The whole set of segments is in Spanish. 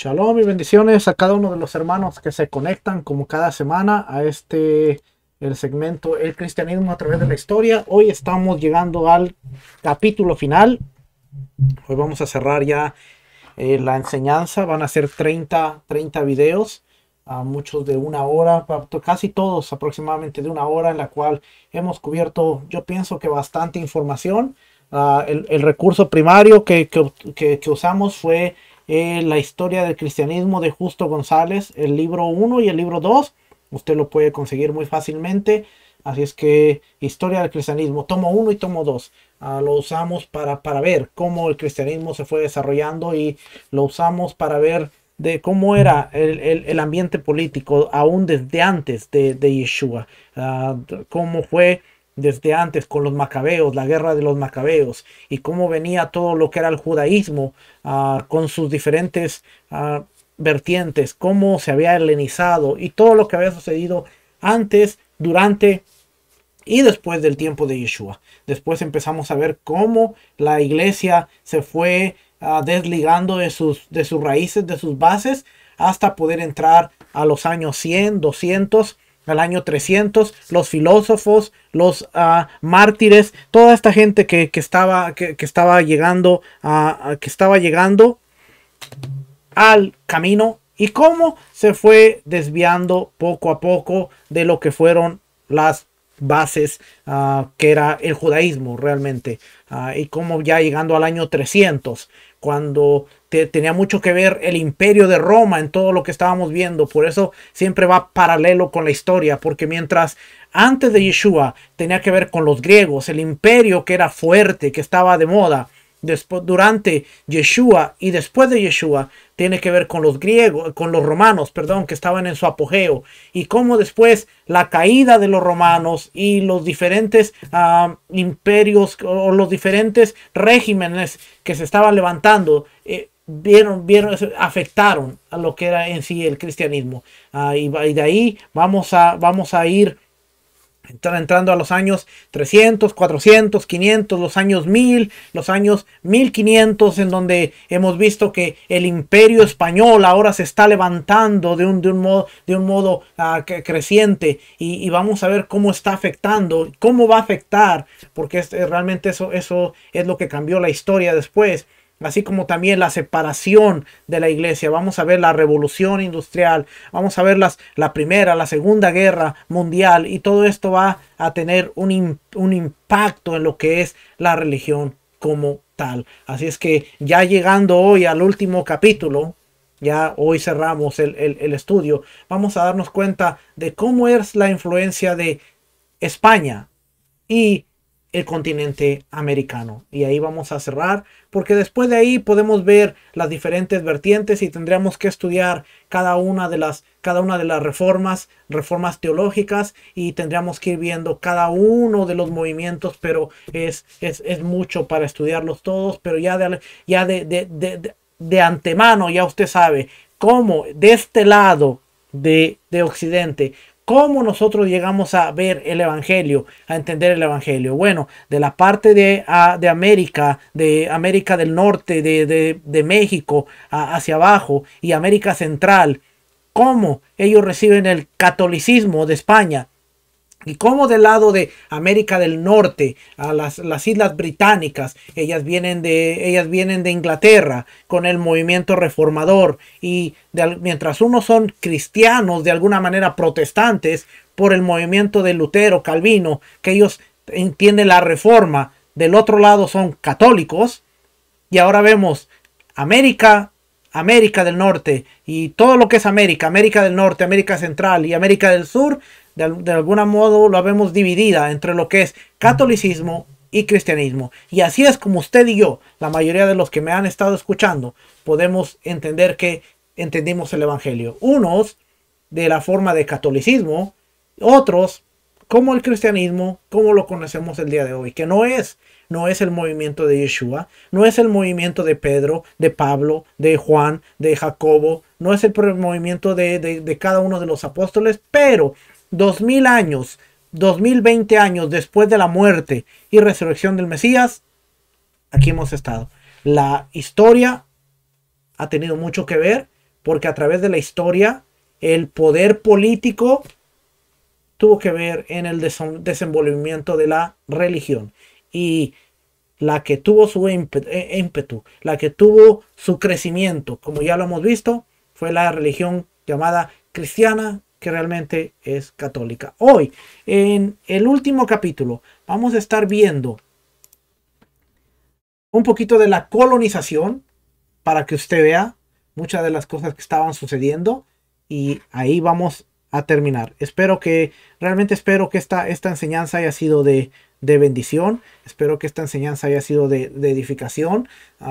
Shalom y bendiciones a cada uno de los hermanos que se conectan como cada semana a el segmento El Cristianismo a través de la historia. Hoy estamos llegando al capítulo final. Hoy vamos a cerrar ya la enseñanza. Van a ser 30 videos, muchos de una hora, casi todos aproximadamente de una hora, en la cual hemos cubierto, yo pienso que bastante información. El recurso primario que usamos fue la historia del cristianismo de Justo González, el libro 1 y el libro 2. Usted lo puede conseguir muy fácilmente. Así es que historia del cristianismo, tomo 1 y tomo 2. Lo usamos para ver cómo el cristianismo se fue desarrollando, y lo usamos para ver de cómo era el ambiente político aún desde antes de Yeshua. Cómo fue desde antes con los macabeos, la guerra de los macabeos, y cómo venía todo lo que era el judaísmo con sus diferentes vertientes, cómo se había helenizado y todo lo que había sucedido antes, durante y después del tiempo de Yeshua. Después empezamos a ver cómo la iglesia se fue desligando de sus raíces, de sus bases, hasta poder entrar a los años 100, 200, al año 300, los filósofos, los mártires, toda esta gente que estaba llegando al camino, y cómo se fue desviando poco a poco de lo que fueron las bases que era el judaísmo realmente, y cómo ya llegando al año 300, cuando tenía mucho que ver el imperio de Roma en todo lo que estábamos viendo. Por eso siempre va paralelo con la historia, porque mientras antes de Yeshua tenía que ver con los griegos, el imperio que era fuerte, que estaba de moda, después, durante Yeshua y después de Yeshua, tiene que ver con los griegos, con los romanos, perdón, que estaban en su apogeo, y cómo después la caída de los romanos y los diferentes imperios o los diferentes regímenes que se estaban levantando afectaron a lo que era en sí el cristianismo. Y de ahí vamos a ir entrando a los años 300, 400, 500, los años 1000, los años 1500, en donde hemos visto que el imperio español ahora se está levantando de un modo creciente, y vamos a ver cómo está afectando, cómo va a afectar, porque realmente eso es lo que cambió la historia después. Así como también la separación de la iglesia. Vamos a ver la revolución industrial, vamos a ver la primera, la segunda guerra mundial, y todo esto va a tener un impacto en lo que es la religión como tal. Así es que ya llegando hoy al último capítulo, ya hoy cerramos el estudio, vamos a darnos cuenta de cómo es la influencia de España y el continente americano. Y ahí vamos a cerrar, porque después de ahí podemos ver las diferentes vertientes, y tendríamos que estudiar cada una de las reformas teológicas, y tendríamos que ir viendo cada uno de los movimientos, pero es mucho para estudiarlos todos. Pero ya de antemano ya usted sabe cómo de este lado de Occidente, ¿cómo nosotros llegamos a ver el evangelio, a entender el evangelio? Bueno, de la parte de América del Norte, de México hacia abajo, y América Central, ¿cómo ellos reciben el catolicismo de España? Y cómo del lado de América del Norte, a las Islas Británicas, ellas vienen de Inglaterra con el movimiento reformador, y mientras unos son cristianos, de alguna manera protestantes, por el movimiento de Lutero, Calvino, que ellos entienden la reforma, del otro lado son católicos. Y ahora vemos América del Norte, y todo lo que es América del Norte, América Central y América del Sur, de algún modo lo vemos dividida entre lo que es catolicismo y cristianismo. Y así es como usted y yo, la mayoría de los que me han estado escuchando, podemos entender que entendimos el evangelio. Unos de la forma de catolicismo, otros como el cristianismo, como lo conocemos el día de hoy, que no es el movimiento de Yeshua, no es el movimiento de Pedro, de Pablo, de Juan, de Jacobo, no es el movimiento de cada uno de los apóstoles, pero 2000 años, 2020 años después de la muerte y resurrección del Mesías, aquí hemos estado. La historia ha tenido mucho que ver porque a través de la historia el poder político tuvo que ver en el desenvolvimiento de la religión. Y la que tuvo su ímpetu, la que tuvo su crecimiento, como ya lo hemos visto, fue la religión llamada cristiana, que realmente es católica. Hoy, en el último capítulo, vamos a estar viendo un poquito de la colonización, para que usted vea muchas de las cosas que estaban sucediendo, y ahí vamos a terminar. Realmente espero que esta enseñanza haya sido de bendición. Espero que esta enseñanza haya sido de edificación.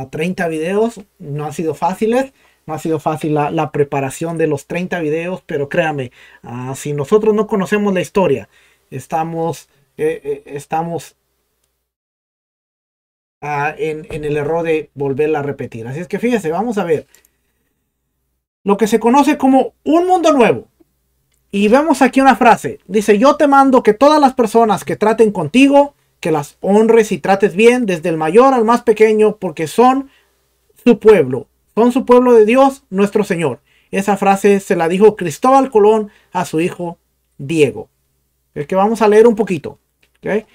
30 videos no han sido fáciles. No ha sido fácil la preparación de los 30 videos, pero créame, si nosotros no conocemos la historia, estamos en el error de volverla a repetir. Así es que fíjese, vamos a ver lo que se conoce como un mundo nuevo. Y vemos aquí una frase. Dice: yo te mando que todas las personas que traten contigo, que las honres y trates bien, desde el mayor al más pequeño, porque son su pueblo. Son su pueblo de Dios, nuestro Señor. Esa frase se la dijo Cristóbal Colón a su hijo Diego. Es que vamos a leer un poquito. ¿Okay?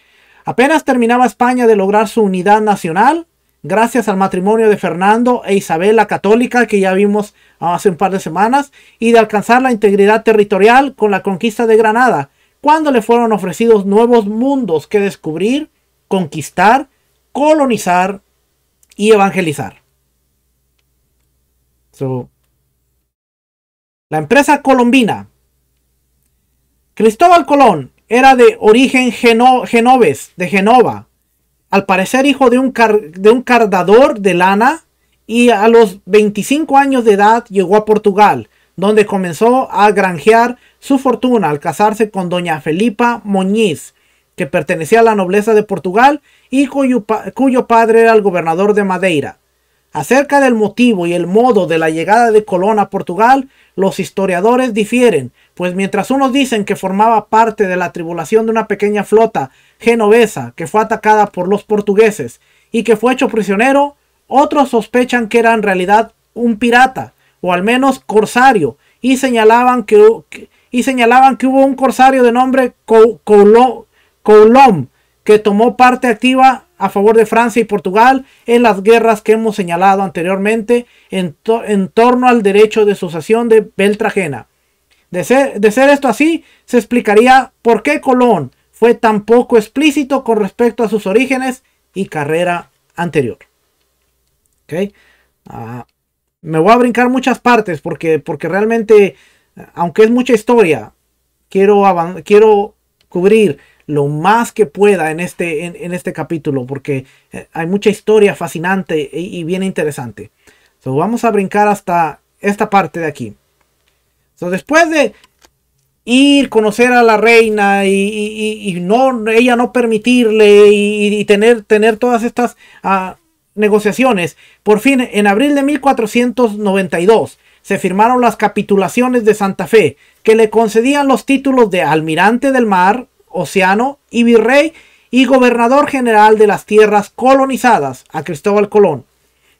Apenas terminaba España de lograr su unidad nacional, gracias al matrimonio de Fernando e Isabel la Católica, que ya vimos hace un par de semanas, y de alcanzar la integridad territorial con la conquista de Granada, cuando le fueron ofrecidos nuevos mundos que descubrir, conquistar, colonizar y evangelizar. La empresa colombina. Cristóbal Colón era de origen genovés, de Genova. Al parecer hijo de un cardador de lana, y a los 25 años de edad llegó a Portugal, donde comenzó a granjear su fortuna al casarse con doña Felipa Moñiz, que pertenecía a la nobleza de Portugal y cuyo padre era el gobernador de Madeira. Acerca del motivo y el modo de la llegada de Colón a Portugal, los historiadores difieren, pues mientras unos dicen que formaba parte de la tripulación de una pequeña flota genovesa que fue atacada por los portugueses y que fue hecho prisionero, otros sospechan que era en realidad un pirata, o al menos corsario, y señalaban que hubo un corsario de nombre Coulomb, que tomó parte activa a favor de Francia y Portugal en las guerras que hemos señalado anteriormente en torno al derecho de sucesión de Beltragena. De ser esto así, se explicaría por qué Colón fue tan poco explícito con respecto a sus orígenes y carrera anterior. ¿Okay? Me voy a brincar muchas partes porque realmente, aunque es mucha historia, quiero cubrir lo más que pueda en este capítulo, porque hay mucha historia fascinante y bien interesante. Vamos a brincar hasta esta parte de aquí. Después de conocer a la reina y ella no permitirle y tener todas estas negociaciones, por fin en abril de 1492 se firmaron las capitulaciones de Santa Fe, que le concedían los títulos de almirante del mar, océano y virrey y gobernador general de las tierras colonizadas a Cristóbal Colón.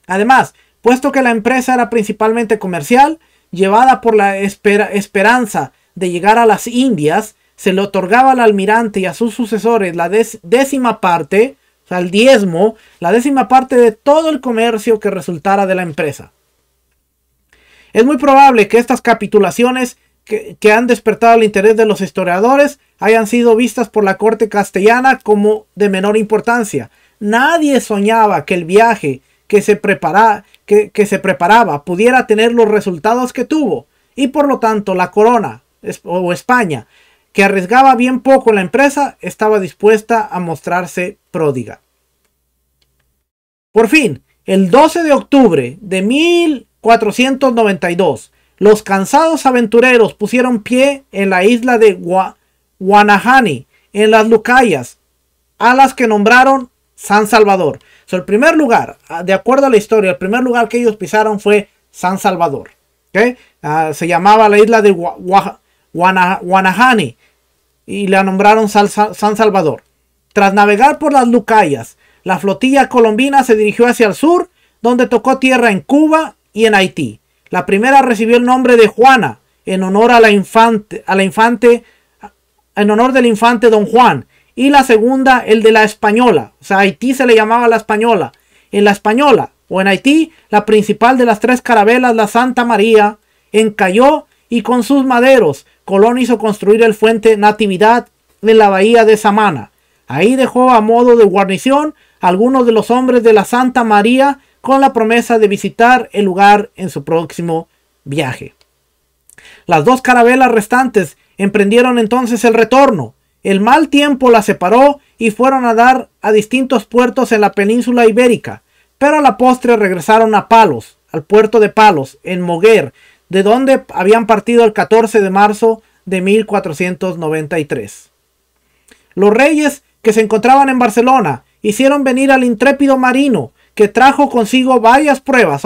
Además, puesto que la empresa era principalmente comercial, llevada por la esperanza de llegar a las Indias, se le otorgaba al almirante y a sus sucesores la décima parte, o sea, el diezmo, la décima parte de todo el comercio que resultara de la empresa. Es muy probable que estas capitulaciones que han despertado el interés de los historiadores hayan sido vistas por la corte castellana como de menor importancia. Nadie soñaba que el viaje que se preparaba pudiera tener los resultados que tuvo, y por lo tanto la corona o España, que arriesgaba bien poco en la empresa, estaba dispuesta a mostrarse pródiga. Por fin, el 12 de octubre de 1492, los cansados aventureros pusieron pie en la isla de Guanahani, en las Lucayas, a las que nombraron San Salvador. El primer lugar, de acuerdo a la historia, el primer lugar que ellos pisaron fue San Salvador. ¿Okay? Se llamaba la isla de Guanahani y la nombraron San Salvador. Tras navegar por las Lucayas, la flotilla colombina se dirigió hacia el sur, donde tocó tierra en Cuba y en Haití. La primera recibió el nombre de Juana en honor en honor del infante Don Juan, y la segunda el de la Española. O sea, a Haití se le llamaba la Española. En la Española o en Haití, la principal de las tres carabelas, la Santa María, encalló y con sus maderos Colón hizo construir el fuerte Natividad en la bahía de Samana. Ahí dejó a modo de guarnición algunos de los hombres de la Santa María con la promesa de visitar el lugar en su próximo viaje. Las dos carabelas restantes emprendieron entonces el retorno. El mal tiempo las separó y fueron a dar a distintos puertos en la península ibérica, pero a la postre regresaron a Palos, al puerto de Palos, en Moguer, de donde habían partido el 14 de marzo de 1493. Los reyes que se encontraban en Barcelona hicieron venir al intrépido marino, que trajo consigo varias pruebas.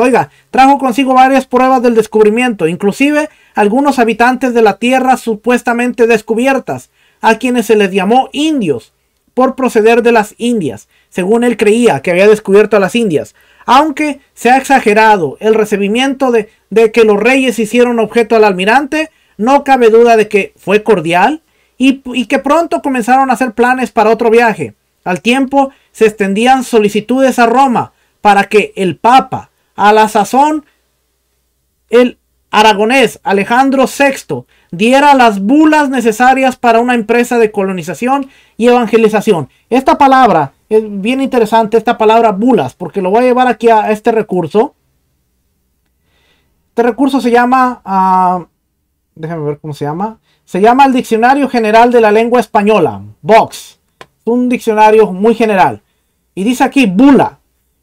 Trajo consigo varias pruebas del descubrimiento, inclusive algunos habitantes de la tierra supuestamente descubiertas, a quienes se les llamó indios, por proceder de las Indias, según él creía que había descubierto a las Indias. Aunque se ha exagerado el recibimiento de que los reyes hicieron objeto al almirante, no cabe duda de que fue cordial y que pronto comenzaron a hacer planes para otro viaje. Al tiempo se extendían solicitudes a Roma para que el Papa, a la sazón el aragonés Alejandro VI, diera las bulas necesarias para una empresa de colonización y evangelización. Esta palabra es bien interesante, esta palabra bulas, porque lo voy a llevar aquí a este recurso. Este recurso se llama, déjame ver cómo se llama. Se llama el Diccionario General de la Lengua Española, Vox. Es un diccionario muy general. Y dice aquí bula.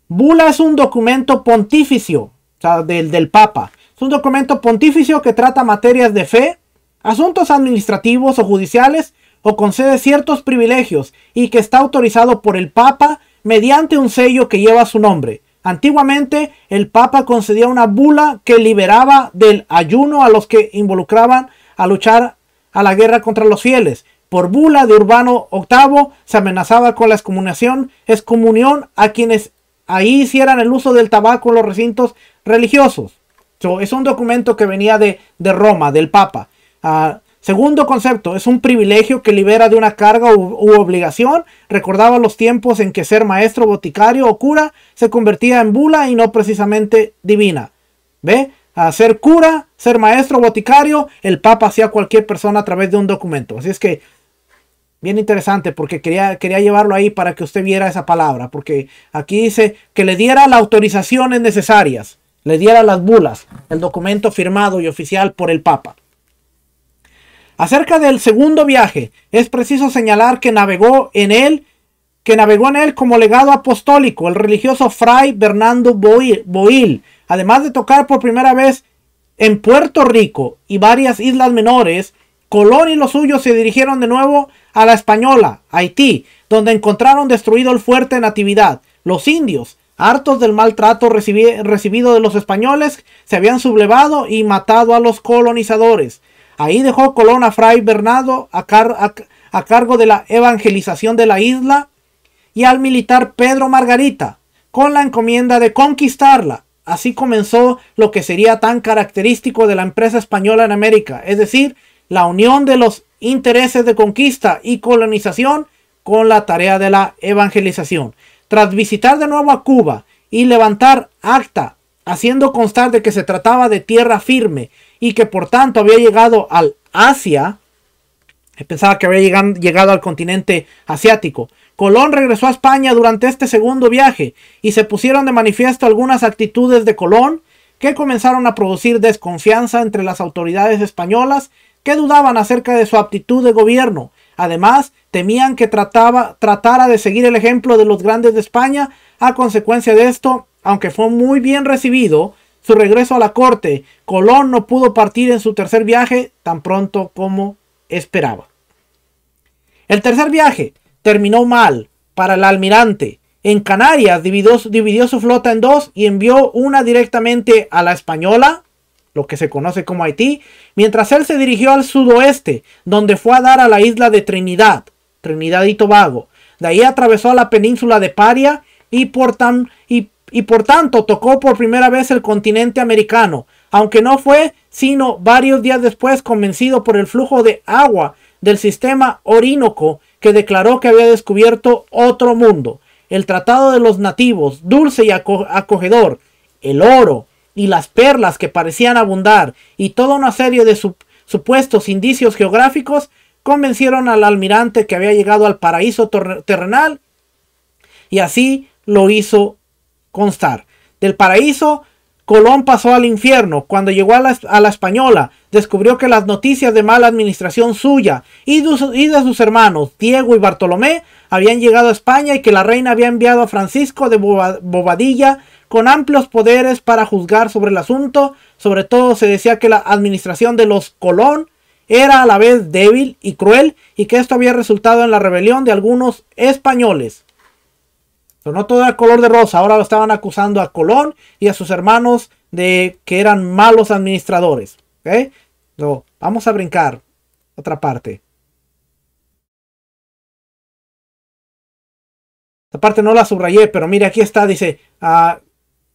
Bula es un documento pontificio, o sea, del Papa. Es un documento pontificio que trata materias de fe, asuntos administrativos o judiciales, o concede ciertos privilegios y que está autorizado por el Papa mediante un sello que lleva su nombre. Antiguamente, el Papa concedía una bula que liberaba del ayuno a los que involucraban a luchar a la guerra contra los fieles. Por bula de Urbano VIII se amenazaba con la excomunión a quienes ahí hicieran el uso del tabaco en los recintos religiosos. Es un documento que venía de Roma, del Papa. Segundo concepto, es un privilegio que libera de una carga u obligación. Recordaba los tiempos en que ser maestro, boticario o cura se convertía en bula y no precisamente divina. ¿Ve? A ser cura, ser maestro, boticario, el Papa hacía cualquier persona a través de un documento. Así es que, bien interesante, porque quería llevarlo ahí para que usted viera esa palabra. Porque aquí dice que le diera las autorizaciones necesarias, le diera las bulas, el documento firmado y oficial por el Papa. Acerca del segundo viaje, es preciso señalar que navegó en él como legado apostólico el religioso fray Bernardo Boil. Además de tocar por primera vez en Puerto Rico y varias islas menores, Colón y los suyos se dirigieron de nuevo a la Española, Haití, donde encontraron destruido el fuerte Natividad. Los indios, hartos del maltrato recibido de los españoles, se habían sublevado y matado a los colonizadores. Ahí dejó Colón a Fray Bernardo a cargo de la evangelización de la isla y al militar Pedro Margarita, con la encomienda de conquistarla. Así comenzó lo que sería tan característico de la empresa española en América, es decir, la unión de los intereses de conquista y colonización con la tarea de la evangelización. Tras visitar de nuevo a Cuba y levantar acta, haciendo constar de que se trataba de tierra firme y que por tanto había llegado al Asia, pensaba que había llegado al continente asiático, Colón regresó a España durante este segundo viaje y se pusieron de manifiesto algunas actitudes de Colón que comenzaron a producir desconfianza entre las autoridades españolas, que dudaban acerca de su aptitud de gobierno. Además, temían que tratara de seguir el ejemplo de los grandes de España. A consecuencia de esto, aunque fue muy bien recibido su regreso a la corte, Colón no pudo partir en su tercer viaje tan pronto como esperaba. El tercer viaje terminó mal para el almirante. En Canarias dividió su flota en dos y envió una directamente a la Española, lo que se conoce como Haití, mientras él se dirigió al sudoeste, donde fue a dar a la isla de Trinidad y Tobago. De ahí atravesó a la península de Paria y por tanto tocó por primera vez el continente americano, aunque no fue sino varios días después convencido por el flujo de agua del sistema Orinoco, que declaró que había descubierto otro mundo. El tratado de los nativos, dulce y acogedor, el oro y las perlas que parecían abundar, y toda una serie de supuestos indicios geográficos convencieron al almirante que había llegado al paraíso terrenal, y así lo hizo constar. Del paraíso, Colón pasó al infierno. Cuando llegó a la Española, descubrió que las noticias de mala administración suya y de sus hermanos Diego y Bartolomé habían llegado a España, y que la reina había enviado a Francisco de Bobadilla con amplios poderes para juzgar sobre el asunto. Sobre todo se decía que la administración de los Colón era a la vez débil y cruel, y que esto había resultado en la rebelión de algunos españoles. Pero no todo era color de rosa. Ahora lo estaban acusando a Colón y a sus hermanos de que eran malos administradores. ¿Okay? So, vamos a brincar otra parte. Esta parte no la subrayé, pero mire, aquí está. Dice,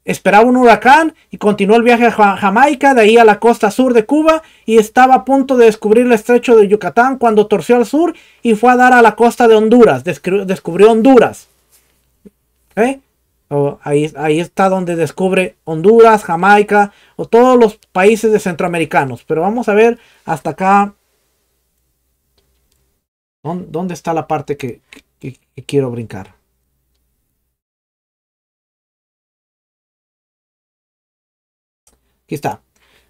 esperaba un huracán y continuó el viaje a Jamaica, de ahí a la costa sur de Cuba, y estaba a punto de descubrir el estrecho de Yucatán cuando torció al sur y fue a dar a la costa de Honduras. Descubrió Honduras. ¿Okay? Ahí está donde descubre Honduras, Jamaica o todos los países de centroamericanos. Pero vamos a ver hasta acá. ¿Dónde está la parte que quiero brincar? Aquí está.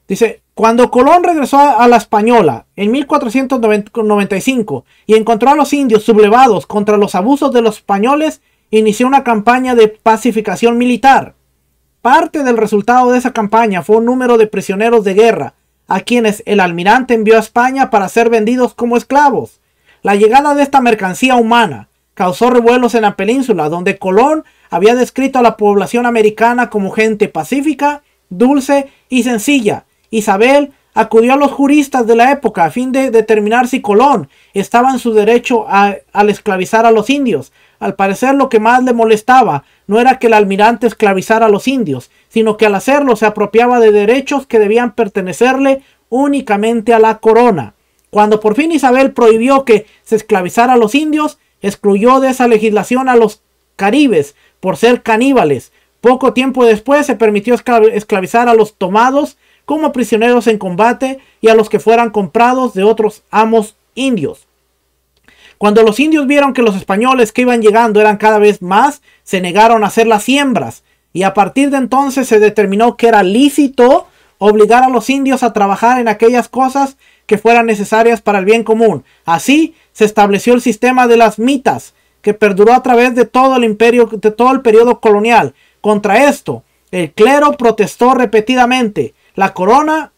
Dice, cuando Colón regresó a la Española en 1495 y encontró a los indios sublevados contra los abusos de los españoles, inició una campaña de pacificación militar. Parte del resultado de esa campaña fue un número de prisioneros de guerra, a quienes el almirante envió a España para ser vendidos como esclavos. La llegada de esta mercancía humana causó revuelos en la península, donde Colón había descrito a la población americana como gente pacífica, dulce y sencilla. Isabel acudió a los juristas de la época a fin de determinar si Colón estaba en su derecho al esclavizar a los indios. Al parecer, lo que más le molestaba no era que el almirante esclavizara a los indios, sino que al hacerlo se apropiaba de derechos que debían pertenecerle únicamente a la corona. Cuando por fin Isabel prohibió que se esclavizara a los indios, excluyó de esa legislación a los caribes por ser caníbales. Poco tiempo después se permitió esclavizar a los tomados como prisioneros en combate y a los que fueran comprados de otros amos indios. Cuando los indios vieron que los españoles que iban llegando eran cada vez más, se negaron a hacer las siembras, y a partir de entonces se determinó que era lícito obligar a los indios a trabajar en aquellas cosas que fueran necesarias para el bien común. Así se estableció el sistema de las mitas, que perduró a través de todo el imperio, de todo el periodo colonial. Contra esto, el clero protestó repetidamente. La corona,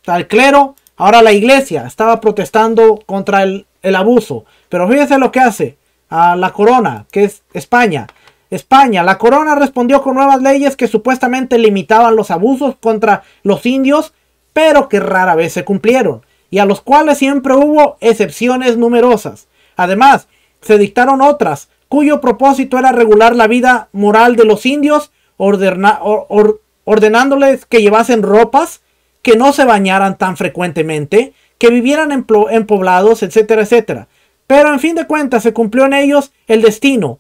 el clero, ahora la iglesia estaba protestando contra el abuso. Pero fíjese lo que hace a la corona, que es España. La corona respondió con nuevas leyes que supuestamente limitaban los abusos contra los indios, pero que rara vez se cumplieron, y a los cuales siempre hubo excepciones numerosas. Además, se dictaron otras, cuyo propósito era regular la vida moral de los indios, ordenándoles que llevasen ropas, que no se bañaran tan frecuentemente, que vivieran en poblados, etcétera, etcétera. Pero en fin de cuentas se cumplió en ellos el destino,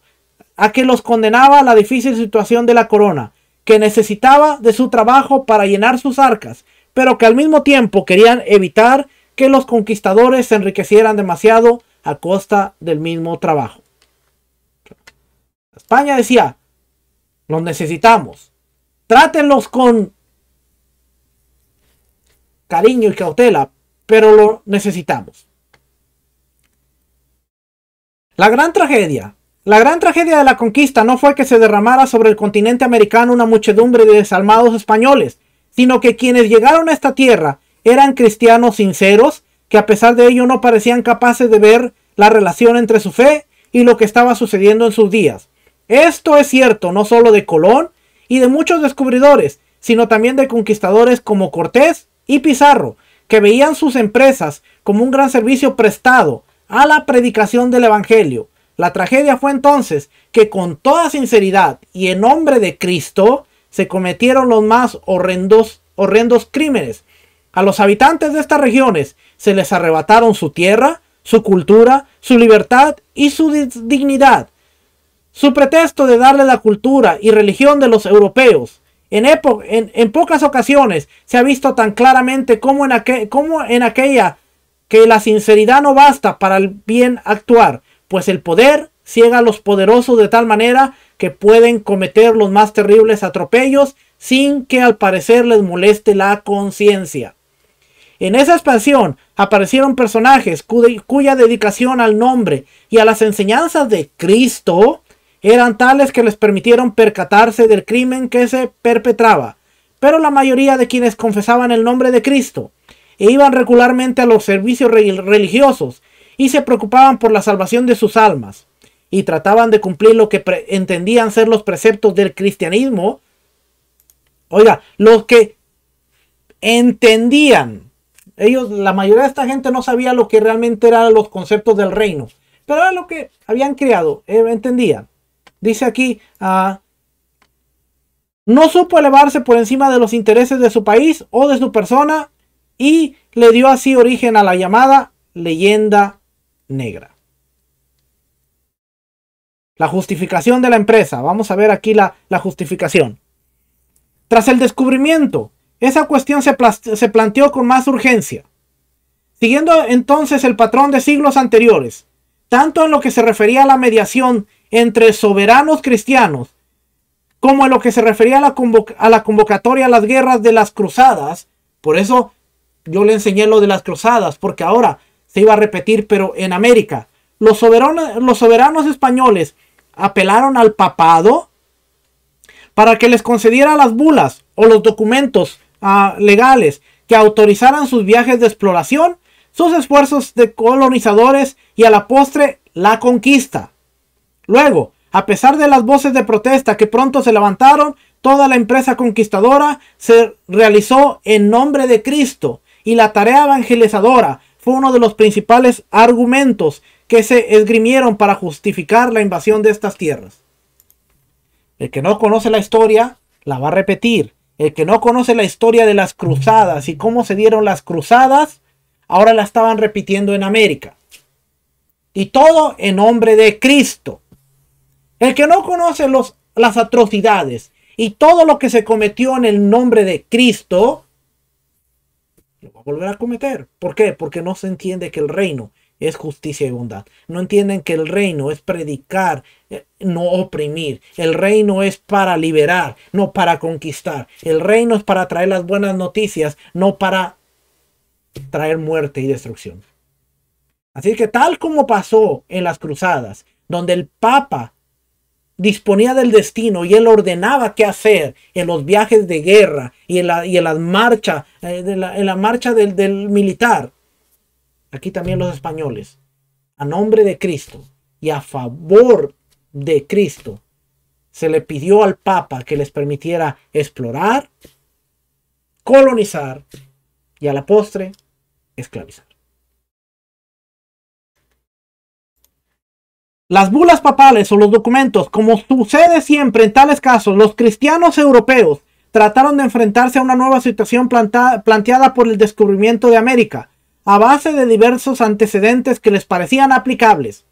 a que los condenaba a la difícil situación de la corona, que necesitaba de su trabajo para llenar sus arcas, pero que al mismo tiempo querían evitar que los conquistadores se enriquecieran demasiado a costa del mismo trabajo. España decía, los necesitamos, trátenlos con cariño y cautela, pero lo necesitamos. La gran tragedia de la conquista no fue que se derramara sobre el continente americano una muchedumbre de desalmados españoles, sino que quienes llegaron a esta tierra eran cristianos sinceros, que a pesar de ello no parecían capaces de ver la relación entre su fe y lo que estaba sucediendo en sus días. Esto es cierto no solo de Colón y de muchos descubridores, sino también de conquistadores como Cortés y Pizarro, que veían sus empresas como un gran servicio prestado a la predicación del evangelio. La tragedia fue entonces que con toda sinceridad y en nombre de Cristo se cometieron los más horrendos horrendos crímenes. A los habitantes de estas regiones se les arrebataron su tierra, su cultura, su libertad y su dignidad. Su pretexto de darle la cultura y religión de los europeos. En pocas ocasiones se ha visto tan claramente como en aquella que la sinceridad no basta para el bien actuar, pues el poder ciega a los poderosos de tal manera que pueden cometer los más terribles atropellos sin que al parecer les moleste la conciencia. En esa expansión aparecieron personajes cuya dedicación al nombre y a las enseñanzas de Cristo eran tales que les permitieron percatarse del crimen que se perpetraba. Pero la mayoría de quienes confesaban el nombre de Cristo e iban regularmente a los servicios religiosos y se preocupaban por la salvación de sus almas y trataban de cumplir lo que entendían ser los preceptos del cristianismo. Oiga, los que entendían, la mayoría de esta gente no sabía lo que realmente eran los conceptos del reino, pero era lo que habían creado, entendían. Dice aquí, no supo elevarse por encima de los intereses de su país o de su persona y le dio así origen a la llamada leyenda negra. La justificación de la empresa. Vamos a ver aquí la justificación. Tras el descubrimiento, esa cuestión se planteó con más urgencia. Siguiendo entonces el patrón de siglos anteriores, tanto en lo que se refería a la mediación entre soberanos cristianos, como en lo que se refería a la convocatoria a las guerras de las cruzadas. Por eso yo le enseñé lo de las cruzadas, porque ahora se iba a repetir, pero en América. Los soberanos españoles apelaron al papado para que les concediera las bulas o los documentos legales que autorizaran sus viajes de exploración, sus esfuerzos de colonizadores y a la postre la conquista. Luego, a pesar de las voces de protesta que pronto se levantaron, toda la empresa conquistadora se realizó en nombre de Cristo y la tarea evangelizadora fue uno de los principales argumentos que se esgrimieron para justificar la invasión de estas tierras. El que no conoce la historia la va a repetir. El que no conoce la historia de las cruzadas y cómo se dieron las cruzadas, ahora la estaban repitiendo en América. Y todo en nombre de Cristo. El que no conoce las atrocidades y todo lo que se cometió en el nombre de Cristo, lo va a volver a cometer. ¿Por qué? Porque no se entiende que el reino es justicia y bondad. No entienden que el reino es predicar, no oprimir. El reino es para liberar, no para conquistar. El reino es para traer las buenas noticias, no para traer muerte y destrucción. Así que tal como pasó en las cruzadas, donde el Papa disponía del destino y él ordenaba qué hacer en los viajes de guerra y en la marcha, en la marcha del militar. Aquí también los españoles, a nombre de Cristo y a favor de Cristo, se le pidió al Papa que les permitiera explorar, colonizar y a la postre esclavizar. Las bulas papales o los documentos, como sucede siempre en tales casos, los cristianos europeos trataron de enfrentarse a una nueva situación planteada por el descubrimiento de América, a base de diversos antecedentes que les parecían aplicables.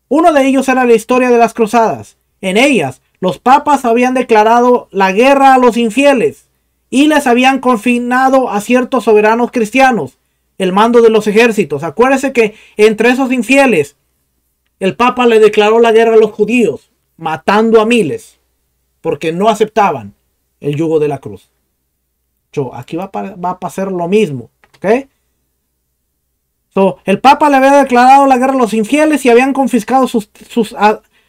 Uno de ellos era la historia de las cruzadas. En ellas, los papas habían declarado la guerra a los infieles y les habían confinado a ciertos soberanos cristianos el mando de los ejércitos. Acuérdense que entre esos infieles, el Papa le declaró la guerra a los judíos, matando a miles, porque no aceptaban el yugo de la cruz. Aquí va a pasar lo mismo, ¿ok? El Papa le había declarado la guerra a los infieles y habían confiscado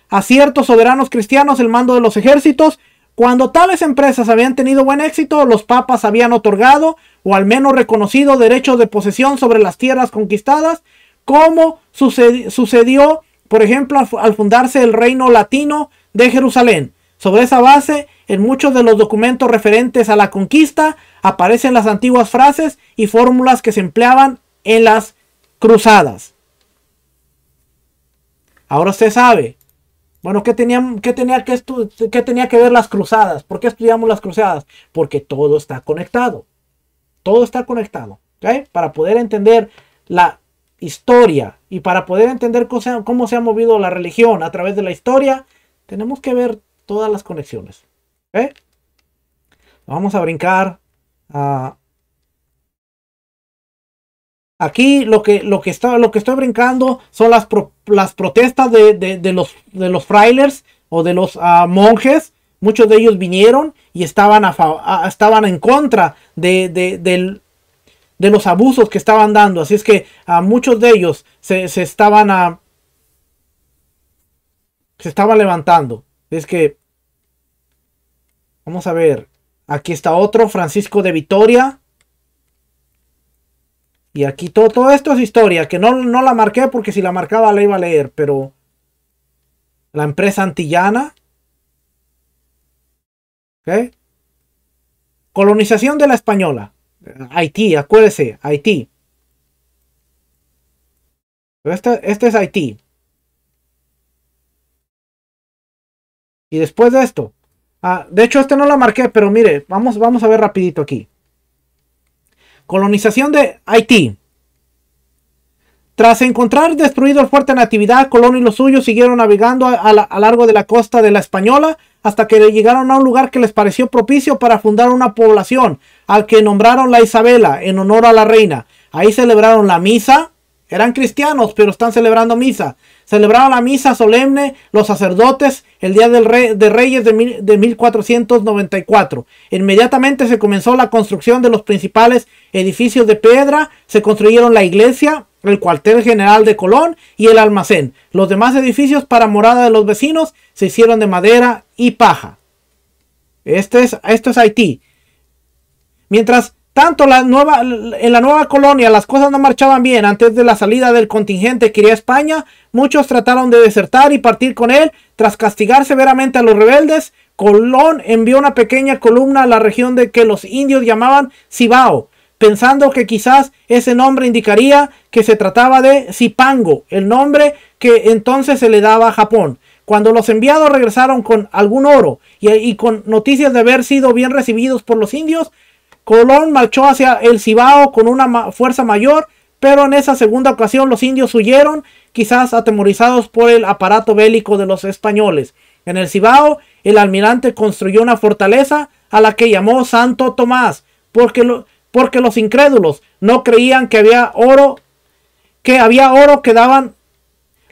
a ciertos soberanos cristianos el mando de los ejércitos. Cuando tales empresas habían tenido buen éxito, los papas habían otorgado o al menos reconocido derechos de posesión sobre las tierras conquistadas, como sucedió, por ejemplo, al fundarse el reino latino de Jerusalén. Sobre esa base, en muchos de los documentos referentes a la conquista, aparecen las antiguas frases y fórmulas que se empleaban en las cruzadas. Ahora usted sabe, bueno, ¿qué tenía que ver las cruzadas? ¿Por qué estudiamos las cruzadas? Porque todo está conectado. Todo está conectado, ¿ok? Para poder entender la historia y para poder entender cómo se ha movido la religión a través de la historia, tenemos que ver todas las conexiones, ¿ok? Vamos a brincar a... Aquí lo que estoy brincando son las protestas de los frailes o de los monjes. Muchos de ellos vinieron y estaban en contra de los abusos que estaban dando. Así es que a muchos de ellos se estaban levantando. Es que vamos a ver. Aquí está otro, Francisco de Vitoria. Y aquí todo esto es historia, que no la marqué porque si la marcaba la iba a leer, pero la empresa antillana. ¿Ok? Colonización de la española. Haití, acuérdese, Haití. Este es Haití. Y después de esto. De hecho, este no la marqué, pero mire, vamos a ver rapidito aquí. Colonización de Haití. Tras encontrar destruido el fuerte Natividad, Colón y los suyos siguieron navegando a lo largo de la costa de la Española hasta que llegaron a un lugar que les pareció propicio para fundar una población, al que nombraron la Isabela en honor a la reina. Ahí celebraron la misa. Eran cristianos, pero están celebrando misa. Celebraron la misa solemne los sacerdotes el día de Reyes de 1494. Inmediatamente se comenzó la construcción de los principales edificios de piedra. Se construyeron la iglesia, el cuartel general de Colón y el almacén. Los demás edificios para morada de los vecinos se hicieron de madera y paja. Esto es Haití. Mientras tanto, en la nueva colonia las cosas no marchaban bien. Antes de la salida del contingente que iría a España, muchos trataron de desertar y partir con él. Tras castigar severamente a los rebeldes, Colón envió una pequeña columna a la región de que los indios llamaban Cibao, pensando que quizás ese nombre indicaría que se trataba de Zipango, el nombre que entonces se le daba a Japón. Cuando los enviados regresaron con algún oro y con noticias de haber sido bien recibidos por los indios, Colón marchó hacia el Cibao con una fuerza mayor, pero en esa segunda ocasión los indios huyeron, quizás atemorizados por el aparato bélico de los españoles. En el Cibao, el almirante construyó una fortaleza a la que llamó Santo Tomás, porque los incrédulos no creían que había oro,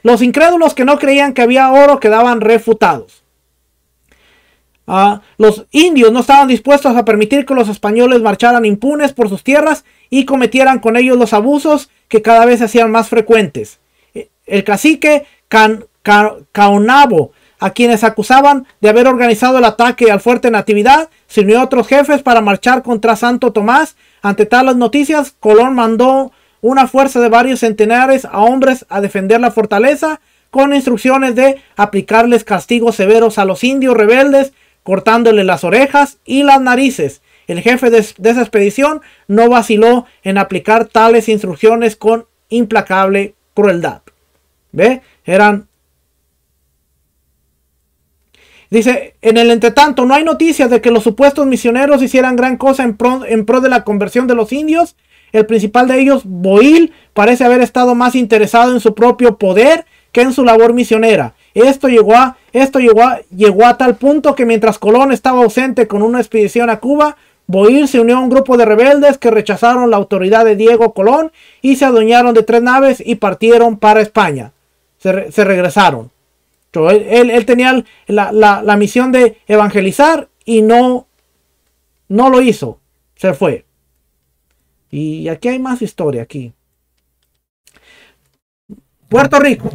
los incrédulos que no creían que había oro quedaban refutados. Los indios no estaban dispuestos a permitir que los españoles marcharan impunes por sus tierras y cometieran con ellos los abusos que cada vez se hacían más frecuentes. El cacique Caonabo, a quienes acusaban de haber organizado el ataque al fuerte Natividad, se unió a otros jefes para marchar contra Santo Tomás. Ante tales noticias, Colón mandó una fuerza de varios centenares a hombres a defender la fortaleza, con instrucciones de aplicarles castigos severos a los indios rebeldes, cortándole las orejas y las narices. El jefe de esa expedición no vaciló en aplicar tales instrucciones con implacable crueldad. ¿Ve? Dice, en el entretanto, no hay noticias de que los supuestos misioneros hicieran gran cosa en pro de la conversión de los indios. El principal de ellos, Boil, parece haber estado más interesado en su propio poder que en su labor misionera. Esto llegó a tal punto que mientras Colón estaba ausente con una expedición a Cuba, Boil se unió a un grupo de rebeldes que rechazaron la autoridad de Diego Colón y se adueñaron de 3 naves y partieron para España. Se regresaron. Él tenía la misión de evangelizar y no lo hizo. Se fue. Y aquí hay más historia aquí. Puerto Rico.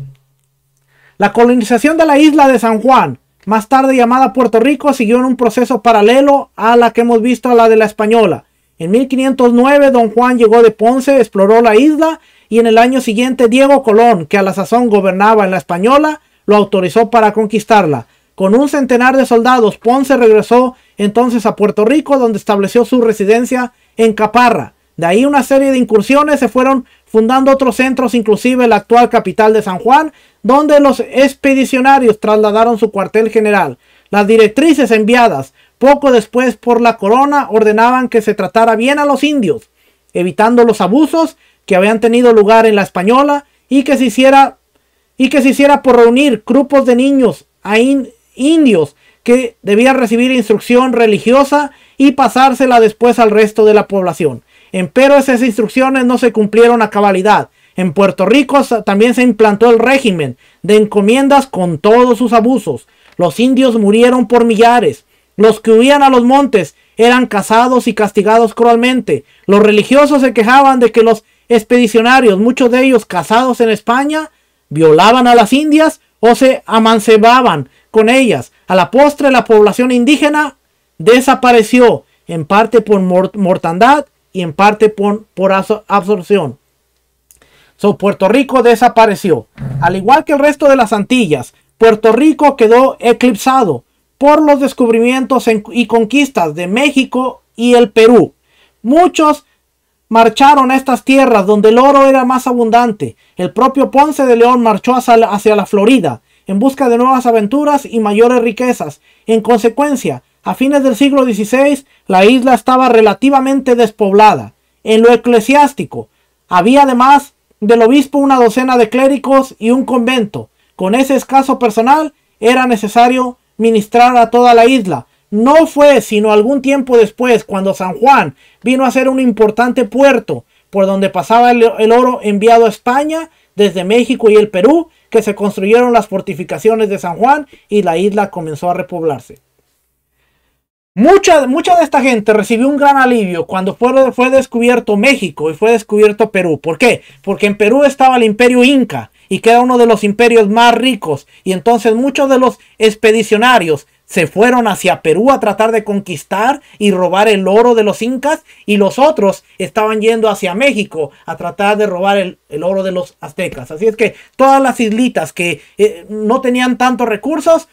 La colonización de la isla de San Juan, más tarde llamada Puerto Rico, siguió en un proceso paralelo a la que hemos visto, a la de la Española. En 1509, Don Juan llegó de Ponce, exploró la isla y en el año siguiente Diego Colón, que a la sazón gobernaba en la Española, lo autorizó para conquistarla. Con un centenar de soldados, Ponce regresó entonces a Puerto Rico, donde estableció su residencia en Caparra. De ahí una serie de incursiones, se fueron fundando otros centros, inclusive la actual capital de San Juan, donde los expedicionarios trasladaron su cuartel general. Las directrices enviadas Poco después, por la corona, ordenaban que se tratara bien a los indios, evitando los abusos que habían tenido lugar en la Española, y que se hiciera por reunir grupos de niños a indios que debían recibir instrucción religiosa y pasársela después al resto de la población. Empero esas instrucciones no se cumplieron a cabalidad. En Puerto Rico también se implantó el régimen de encomiendas con todos sus abusos. Los indios murieron por millares. Los que huían a los montes eran cazados y castigados cruelmente. Los religiosos se quejaban de que los expedicionarios, muchos de ellos casados en España, violaban a las indias o se amancebaban con ellas. A la postre, la población indígena desapareció, en parte por mortandad y en parte por absorción. Puerto Rico desapareció. Al igual que el resto de las Antillas, Puerto Rico quedó eclipsado por los descubrimientos y conquistas de México y el Perú. Muchos marcharon a estas tierras donde el oro era más abundante. El propio Ponce de León marchó hacia la Florida en busca de nuevas aventuras y mayores riquezas. En consecuencia, a fines del siglo XVI, la isla estaba relativamente despoblada. En lo eclesiástico, había además del obispo una docena de clérigos y un convento. Con ese escaso personal era necesario ministrar a toda la isla. No fue sino algún tiempo después, cuando San Juan vino a ser un importante puerto por donde pasaba el oro enviado a España desde México y el Perú, que se construyeron las fortificaciones de San Juan y la isla comenzó a repoblarse. Mucha de esta gente recibió un gran alivio cuando fue descubierto México y fue descubierto Perú. ¿Por qué? Porque en Perú estaba el imperio Inca y que era uno de los imperios más ricos, y entonces muchos de los expedicionarios se fueron hacia Perú a tratar de conquistar y robar el oro de los incas, y los otros estaban yendo hacia México a tratar de robar el oro de los aztecas. Así es que todas las islitas que no tenían tantos recursos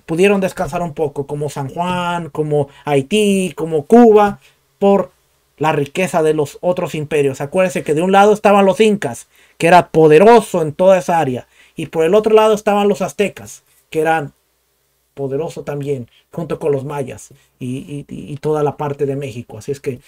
pudieron descansar un poco, como San Juan, como Haití, como Cuba, por la riqueza de los otros imperios. Acuérdense que de un lado estaban los incas, que era poderoso en toda esa área, y por el otro lado estaban los aztecas, que eran poderoso también, junto con los mayas y toda la parte de México. Así es que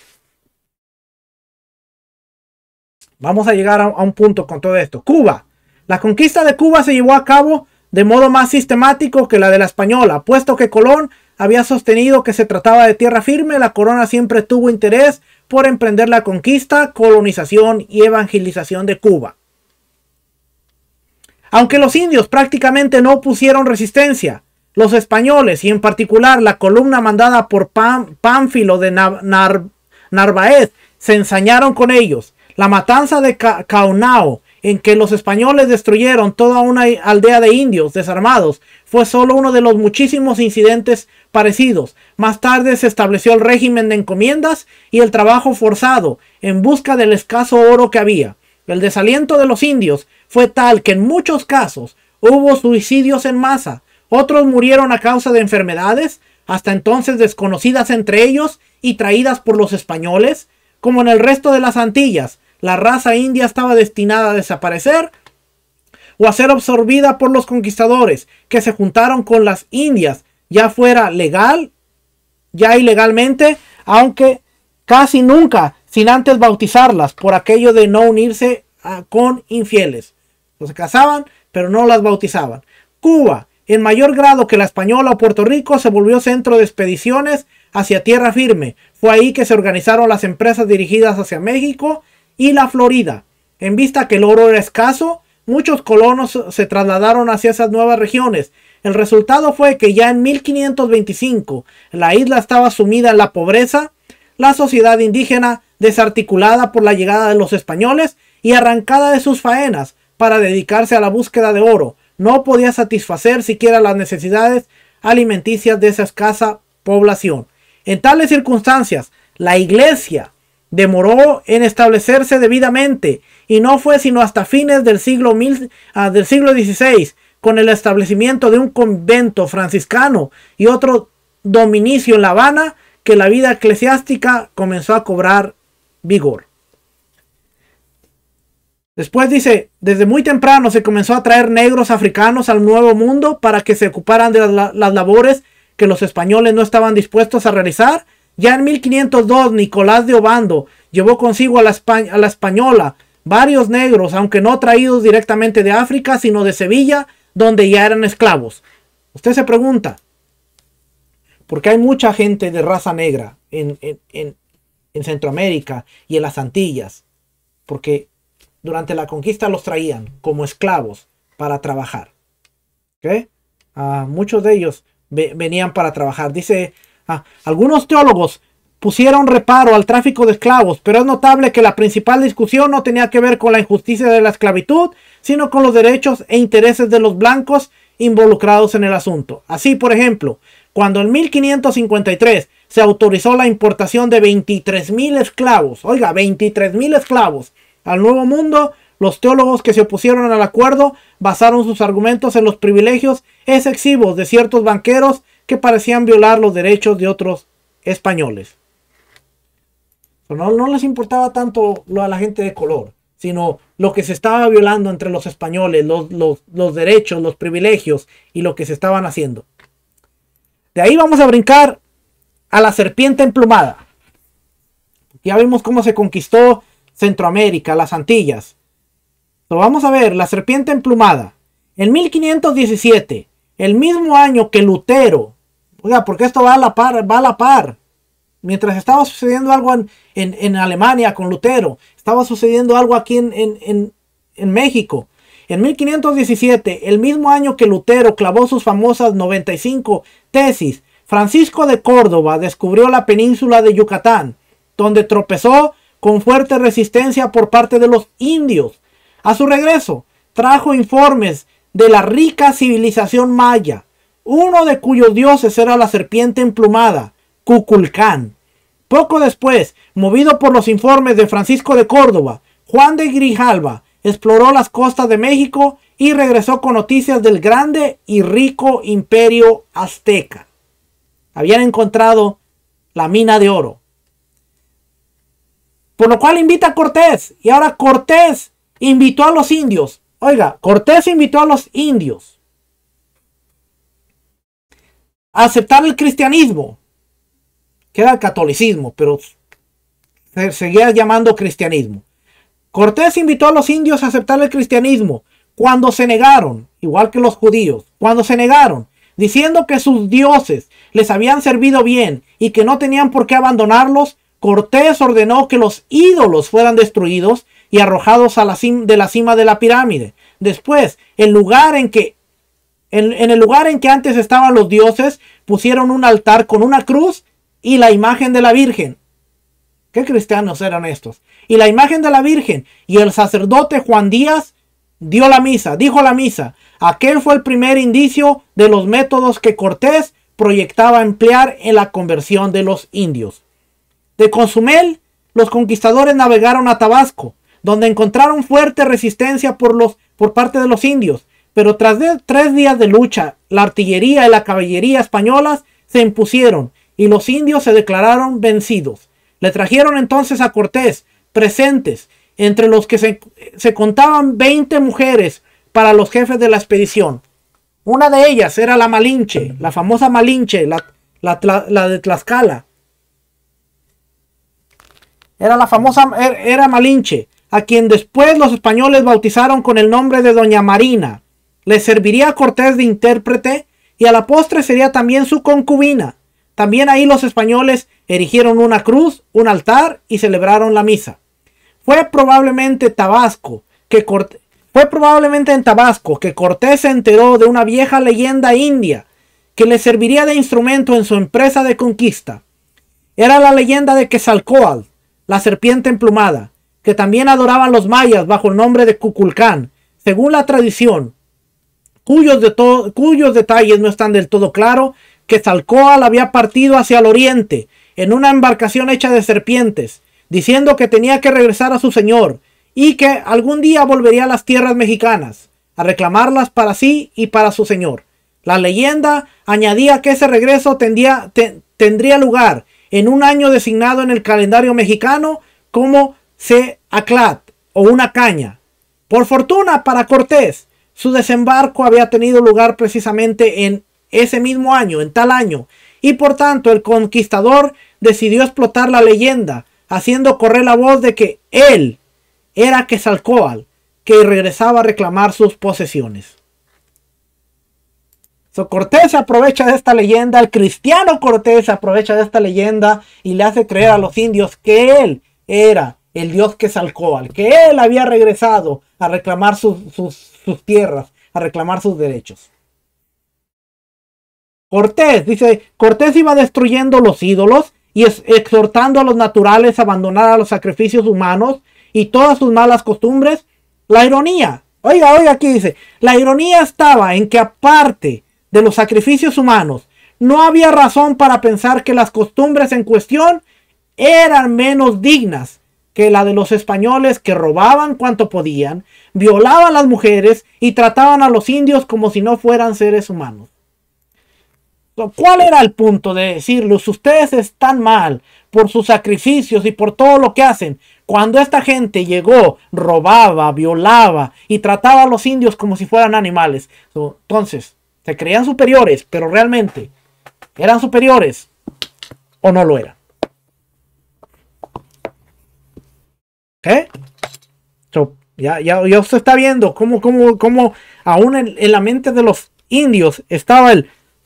vamos a llegar a un punto con todo esto. Cuba. La conquista de Cuba se llevó a cabo de modo más sistemático que la de la española. Puesto que Colón había sostenido que se trataba de tierra firme, la corona siempre tuvo interés por emprender la conquista, colonización y evangelización de Cuba. Aunque los indios prácticamente no opusieron resistencia, los españoles, y en particular la columna mandada por Pánfilo de Narváez, se ensañaron con ellos. La matanza de Caonao, en que los españoles destruyeron toda una aldea de indios desarmados, fue solo uno de los muchísimos incidentes parecidos. Más tarde se estableció el régimen de encomiendas y el trabajo forzado en busca del escaso oro que había. El desaliento de los indios fue tal que en muchos casos hubo suicidios en masa. Otros murieron a causa de enfermedades, hasta entonces desconocidas entre ellos y traídas por los españoles. Como en el resto de las Antillas, la raza india estaba destinada a desaparecer o a ser absorbida por los conquistadores, que se juntaron con las indias, ya fuera legal, ya ilegalmente, aunque casi nunca sin antes bautizarlas, por aquello de no unirse con infieles. Se casaban, pero no las bautizaban. Cuba, en mayor grado que la española o Puerto Rico, se volvió centro de expediciones hacia tierra firme. Fue ahí que se organizaron las empresas dirigidas hacia México y la Florida. En vista que el oro era escaso, muchos colonos se trasladaron hacia esas nuevas regiones. El resultado fue que ya en 1525 la isla estaba sumida en la pobreza, la sociedad indígena desarticulada por la llegada de los españoles y arrancada de sus faenas para dedicarse a la búsqueda de oro, no podía satisfacer siquiera las necesidades alimenticias de esa escasa población. En tales circunstancias, la iglesia demoró en establecerse debidamente, y no fue sino hasta fines del siglo XVI, con el establecimiento de un convento franciscano y otro dominicio en La Habana, que la vida eclesiástica comenzó a cobrar vigor. Después dice, desde muy temprano se comenzó a traer negros africanos al Nuevo Mundo para que se ocuparan de las labores que los españoles no estaban dispuestos a realizar. Ya en 1502 Nicolás de Obando llevó consigo a la española varios negros, aunque no traídos directamente de África, sino de Sevilla, donde ya eran esclavos. Usted se pregunta, ¿por qué hay mucha gente de raza negra en Centroamérica y en las Antillas? Porque durante la conquista los traían como esclavos para trabajar. ¿Okay? Muchos de ellos venían para trabajar. Dice, algunos teólogos pusieron reparo al tráfico de esclavos, pero es notable que la principal discusión no tenía que ver con la injusticia de la esclavitud, sino con los derechos e intereses de los blancos involucrados en el asunto. Así, por ejemplo, cuando en 1553 se autorizó la importación de 23,000 esclavos, oiga, 23,000 esclavos al Nuevo Mundo, los teólogos que se opusieron al acuerdo basaron sus argumentos en los privilegios excesivos de ciertos banqueros que parecían violar los derechos de otros españoles. No les importaba tanto a la gente de color, sino lo que se estaba violando entre los españoles, los derechos, los privilegios y lo que se estaban haciendo. De ahí vamos a brincar a la serpiente emplumada. Ya vimos cómo se conquistó Centroamérica, las Antillas. Vamos a ver la serpiente emplumada. En 1517, el mismo año que Lutero, oiga, porque esto va a la par. Mientras estaba sucediendo algo en Alemania con Lutero, estaba sucediendo algo aquí en México. En 1517, el mismo año que Lutero clavó sus famosas 95 tesis, Francisco de Córdoba descubrió la península de Yucatán, donde tropezó con fuerte resistencia por parte de los indios. A su regreso, trajo informes de la rica civilización maya, uno de cuyos dioses era la serpiente emplumada, Cuculcán. Poco después, movido por los informes de Francisco de Córdoba, Juan de Grijalva exploró las costas de México y regresó con noticias del grande y rico imperio azteca. Habían encontrado la mina de oro. Por lo cual invita a Cortés. Y ahora Cortés invitó a los indios. Oiga, Cortés invitó a los indios a aceptar el cristianismo, que era el catolicismo, pero se seguía llamando cristianismo. Cortés invitó a los indios a aceptar el cristianismo cuando se negaron, igual que los judíos, cuando se negaron, diciendo que sus dioses les habían servido bien y que no tenían por qué abandonarlos. Cortés ordenó que los ídolos fueran destruidos y arrojados a de la cima de la pirámide. Después, en el lugar en que antes estaban los dioses, pusieron un altar con una cruz y la imagen de la Virgen. ¿Qué cristianos eran estos? Y la imagen de la Virgen. Y el sacerdote Juan Díaz dijo la misa. Aquel fue el primer indicio de los métodos que Cortés proyectaba emplear en la conversión de los indios. De Cozumel, los conquistadores navegaron a Tabasco, donde encontraron fuerte resistencia por parte de los indios. Pero tras 3 días de lucha, la artillería y la caballería españolas se impusieron y los indios se declararon vencidos. Le trajeron entonces a Cortés presentes, entre los que se contaban 20 mujeres para los jefes de la expedición. Una de ellas era la Malinche, la famosa Malinche, la de Tlaxcala. Era Malinche, a quien después los españoles bautizaron con el nombre de Doña Marina. Le serviría a Cortés de intérprete y a la postre sería también su concubina. También ahí los españoles erigieron una cruz, un altar y celebraron la misa. Fue probablemente en Tabasco que Cortés se enteró de una vieja leyenda india que le serviría de instrumento en su empresa de conquista. Era la leyenda de Quetzalcóatl, la serpiente emplumada, que también adoraban los mayas bajo el nombre de Cuculcán. Según la tradición, cuyos detalles no están del todo claros, Quetzalcóatl había partido hacia el oriente en una embarcación hecha de serpientes, diciendo que tenía que regresar a su señor y que algún día volvería a las tierras mexicanas a reclamarlas para sí y para su señor. La leyenda añadía que ese regreso tendría lugar en un año designado en el calendario mexicano como Seacatl o una caña. Por fortuna para Cortés, su desembarco había tenido lugar precisamente en ese mismo año, en tal año, y por tanto el conquistador decidió explotar la leyenda, haciendo correr la voz de que él era Quetzalcóatl, que regresaba a reclamar sus posesiones. Cortés aprovecha de esta leyenda, el cristiano Cortés aprovecha de esta leyenda y le hace creer a los indios que él era el dios Quetzalcóatl, que él había regresado a reclamar sus tierras, a reclamar sus derechos. Cortés, dice, Cortés iba destruyendo los ídolos y exhortando a los naturales a abandonar a los sacrificios humanos y todas sus malas costumbres. La ironía, oiga, aquí dice, la ironía estaba en que aparte de los sacrificios humanos, no había razón para pensar que las costumbres en cuestión eran menos dignas que la de los españoles, que robaban cuanto podían, violaban a las mujeres y trataban a los indios como si no fueran seres humanos. ¿Cuál era el punto de decirles, ustedes están mal por sus sacrificios y por todo lo que hacen? Cuando esta gente llegó, robaba, violaba y trataba a los indios como si fueran animales. Entonces, se creían superiores, pero realmente, ¿eran superiores o no lo eran? ¿Eh? Ya usted está viendo cómo aún en la mente de los indios estaba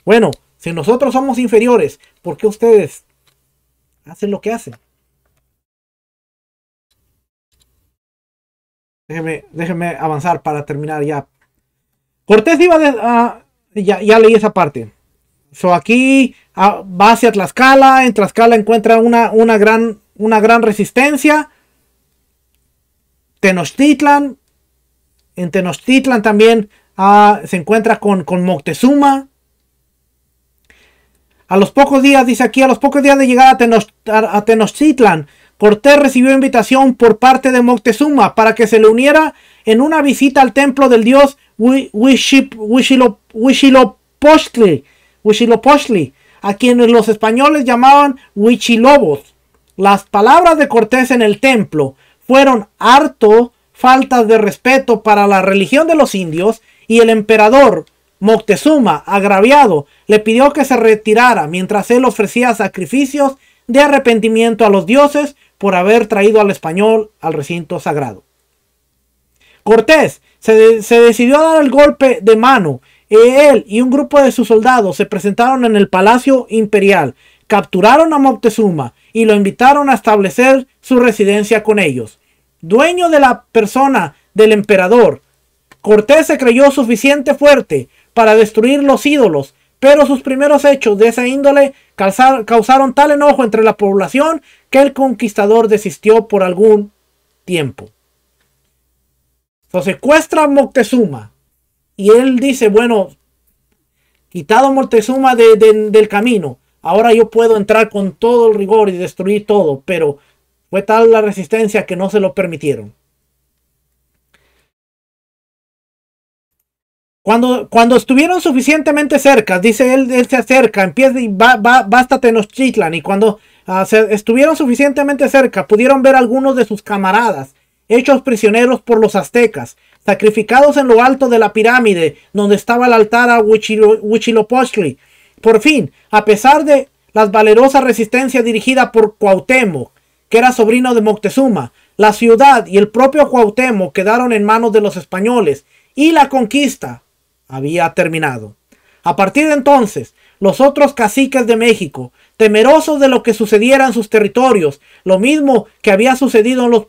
bueno, si nosotros somos inferiores, ¿por qué ustedes hacen lo que hacen? Déjeme avanzar para terminar ya. Cortés iba ya leí esa parte. Aquí va hacia Tlaxcala. En Tlaxcala encuentra una gran resistencia. Tenochtitlan. En Tenochtitlan también se encuentra con Moctezuma. A los pocos días, dice aquí, a los pocos días de llegar a Tenochtitlan, Cortés recibió invitación por parte de Moctezuma para que se le uniera en una visita al templo del dios Huitzilopochtli, a quienes los españoles llamaban Huichilobos. Las palabras de Cortés en el templo fueron harto faltas de respeto para la religión de los indios, y el emperador Moctezuma, agraviado, le pidió que se retirara mientras él ofrecía sacrificios de arrepentimiento a los dioses por haber traído al español al recinto sagrado. Cortés se decidió a dar el golpe de mano. Él y un grupo de sus soldados se presentaron en el Palacio Imperial, capturaron a Moctezuma y lo invitaron a establecer su residencia con ellos. Dueño de la persona del emperador, Cortés se creyó suficiente fuerte para destruir los ídolos, pero sus primeros hechos de esa índole causaron tal enojo entre la población que el conquistador desistió por algún tiempo. Secuestra a Moctezuma y él dice, bueno, quitado Moctezuma del camino, ahora yo puedo entrar con todo el rigor y destruir todo, pero fue tal la resistencia que no se lo permitieron. Cuando estuvieron suficientemente cerca, dice él se acerca, empieza y va hasta Tenochtitlan, y cuando estuvieron suficientemente cerca, pudieron ver algunos de sus camaradas hechos prisioneros por los aztecas, sacrificados en lo alto de la pirámide donde estaba el altar a Huitzilopochtli. Por fin, a pesar de la valerosa resistencia dirigida por Cuauhtémoc, que era sobrino de Moctezuma, la ciudad y el propio Cuauhtémoc quedaron en manos de los españoles y la conquista había terminado. A partir de entonces, los otros caciques de México, temerosos de lo que sucediera en sus territorios, lo mismo que había sucedido del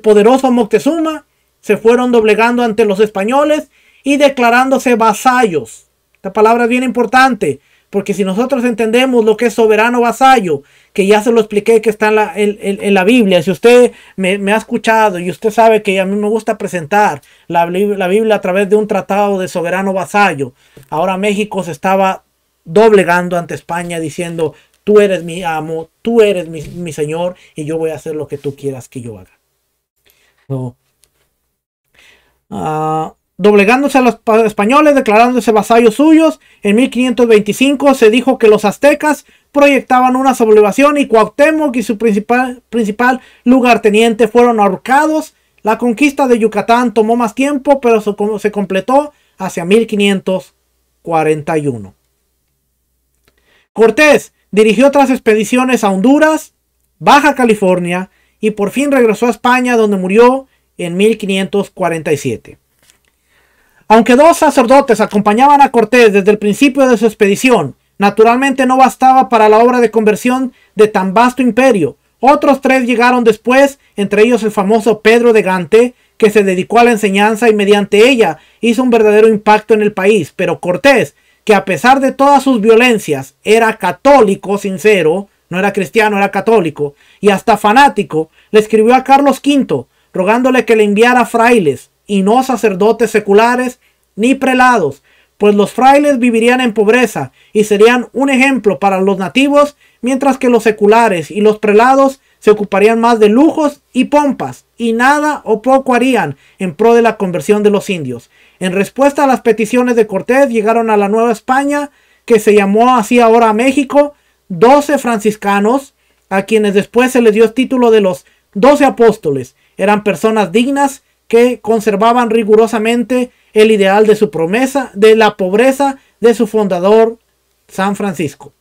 poderoso Moctezuma, se fueron doblegando ante los españoles y declarándose vasallos. Esta palabra es bien importante, porque si nosotros entendemos lo que es soberano vasallo, que ya se lo expliqué que está en la Biblia, si usted me ha escuchado y usted sabe que a mí me gusta presentar la Biblia a través de un tratado de soberano vasallo, ahora México se estaba doblegando ante España diciendo, tú eres mi amo, tú eres mi señor y yo voy a hacer lo que tú quieras que yo haga. Doblegándose a los españoles, declarándose vasallos suyos, en 1525 se dijo que los aztecas proyectaban una sublevación y Cuauhtémoc y su principal lugarteniente fueron ahorcados. La conquista de Yucatán tomó más tiempo, pero se completó hacia 1540. 1541. Cortés dirigió otras expediciones a Honduras, Baja California y por fin regresó a España, donde murió en 1547. Aunque 2 sacerdotes acompañaban a Cortés desde el principio de su expedición, naturalmente no bastaba para la obra de conversión de tan vasto imperio. Otros 3 llegaron después, entre ellos el famoso Pedro de Gante, que se dedicó a la enseñanza y mediante ella hizo un verdadero impacto en el país. Pero Cortés, que a pesar de todas sus violencias era católico sincero, no era cristiano, era católico, y hasta fanático, le escribió a Carlos V, rogándole que le enviara frailes, y no sacerdotes seculares ni prelados, pues los frailes vivirían en pobreza y serían un ejemplo para los nativos, mientras que los seculares y los prelados se ocuparían más de lujos y pompas, y nada o poco harían en pro de la conversión de los indios. En respuesta a las peticiones de Cortés, llegaron a la Nueva España, que se llamó así ahora México, 12 franciscanos, a quienes después se les dio el título de los 12 apóstoles. Eran personas dignas que conservaban rigurosamente el ideal de su promesa, de la pobreza de su fundador, San Francisco.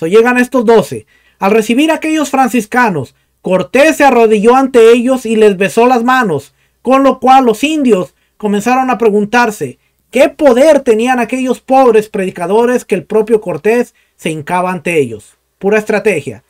Llegan estos 12. Al recibir a aquellos franciscanos, Cortés se arrodilló ante ellos y les besó las manos, con lo cual los indios comenzaron a preguntarse qué poder tenían aquellos pobres predicadores que el propio Cortés se hincaba ante ellos. Pura estrategia.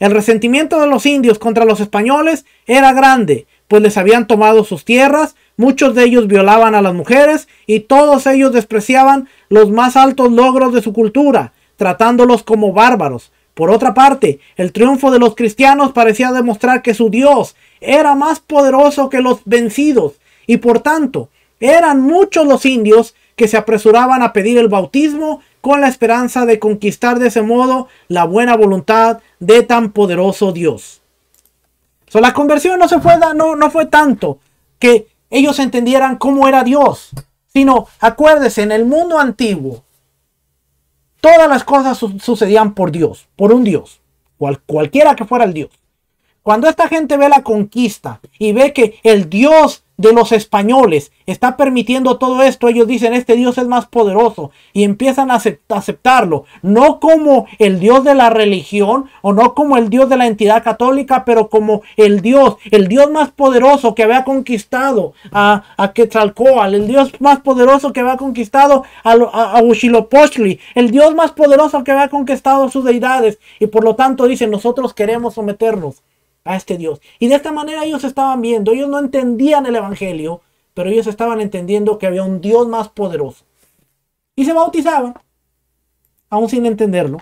El resentimiento de los indios contra los españoles era grande, pues les habían tomado sus tierras, muchos de ellos violaban a las mujeres y todos ellos despreciaban los más altos logros de su cultura, tratándolos como bárbaros. Por otra parte, el triunfo de los cristianos parecía demostrar que su Dios era más poderoso que los vencidos, y por tanto, eran muchos los indios que se apresuraban a pedir el bautismo con la esperanza de conquistar de ese modo la buena voluntad de tan poderoso Dios. La conversión no fue tanto que ellos entendieran cómo era Dios, sino, acuérdense, en el mundo antiguo, todas las cosas sucedían por Dios, por un Dios, cualquiera que fuera el Dios. Cuando esta gente ve la conquista y ve que el Dios de los españoles está permitiendo todo esto, ellos dicen, este Dios es más poderoso, y empiezan a aceptarlo, no como el Dios de la religión o no como el Dios de la entidad católica, pero como el Dios más poderoso que había conquistado a Quetzalcóatl, el Dios más poderoso que había conquistado a Huitzilopochtli, el Dios más poderoso que había conquistado a sus deidades, y por lo tanto dicen, nosotros queremos someternos a este Dios. Y de esta manera ellos estaban viendo, ellos no entendían el evangelio, pero ellos estaban entendiendo que había un Dios más poderoso. Y se bautizaban, aún sin entenderlo.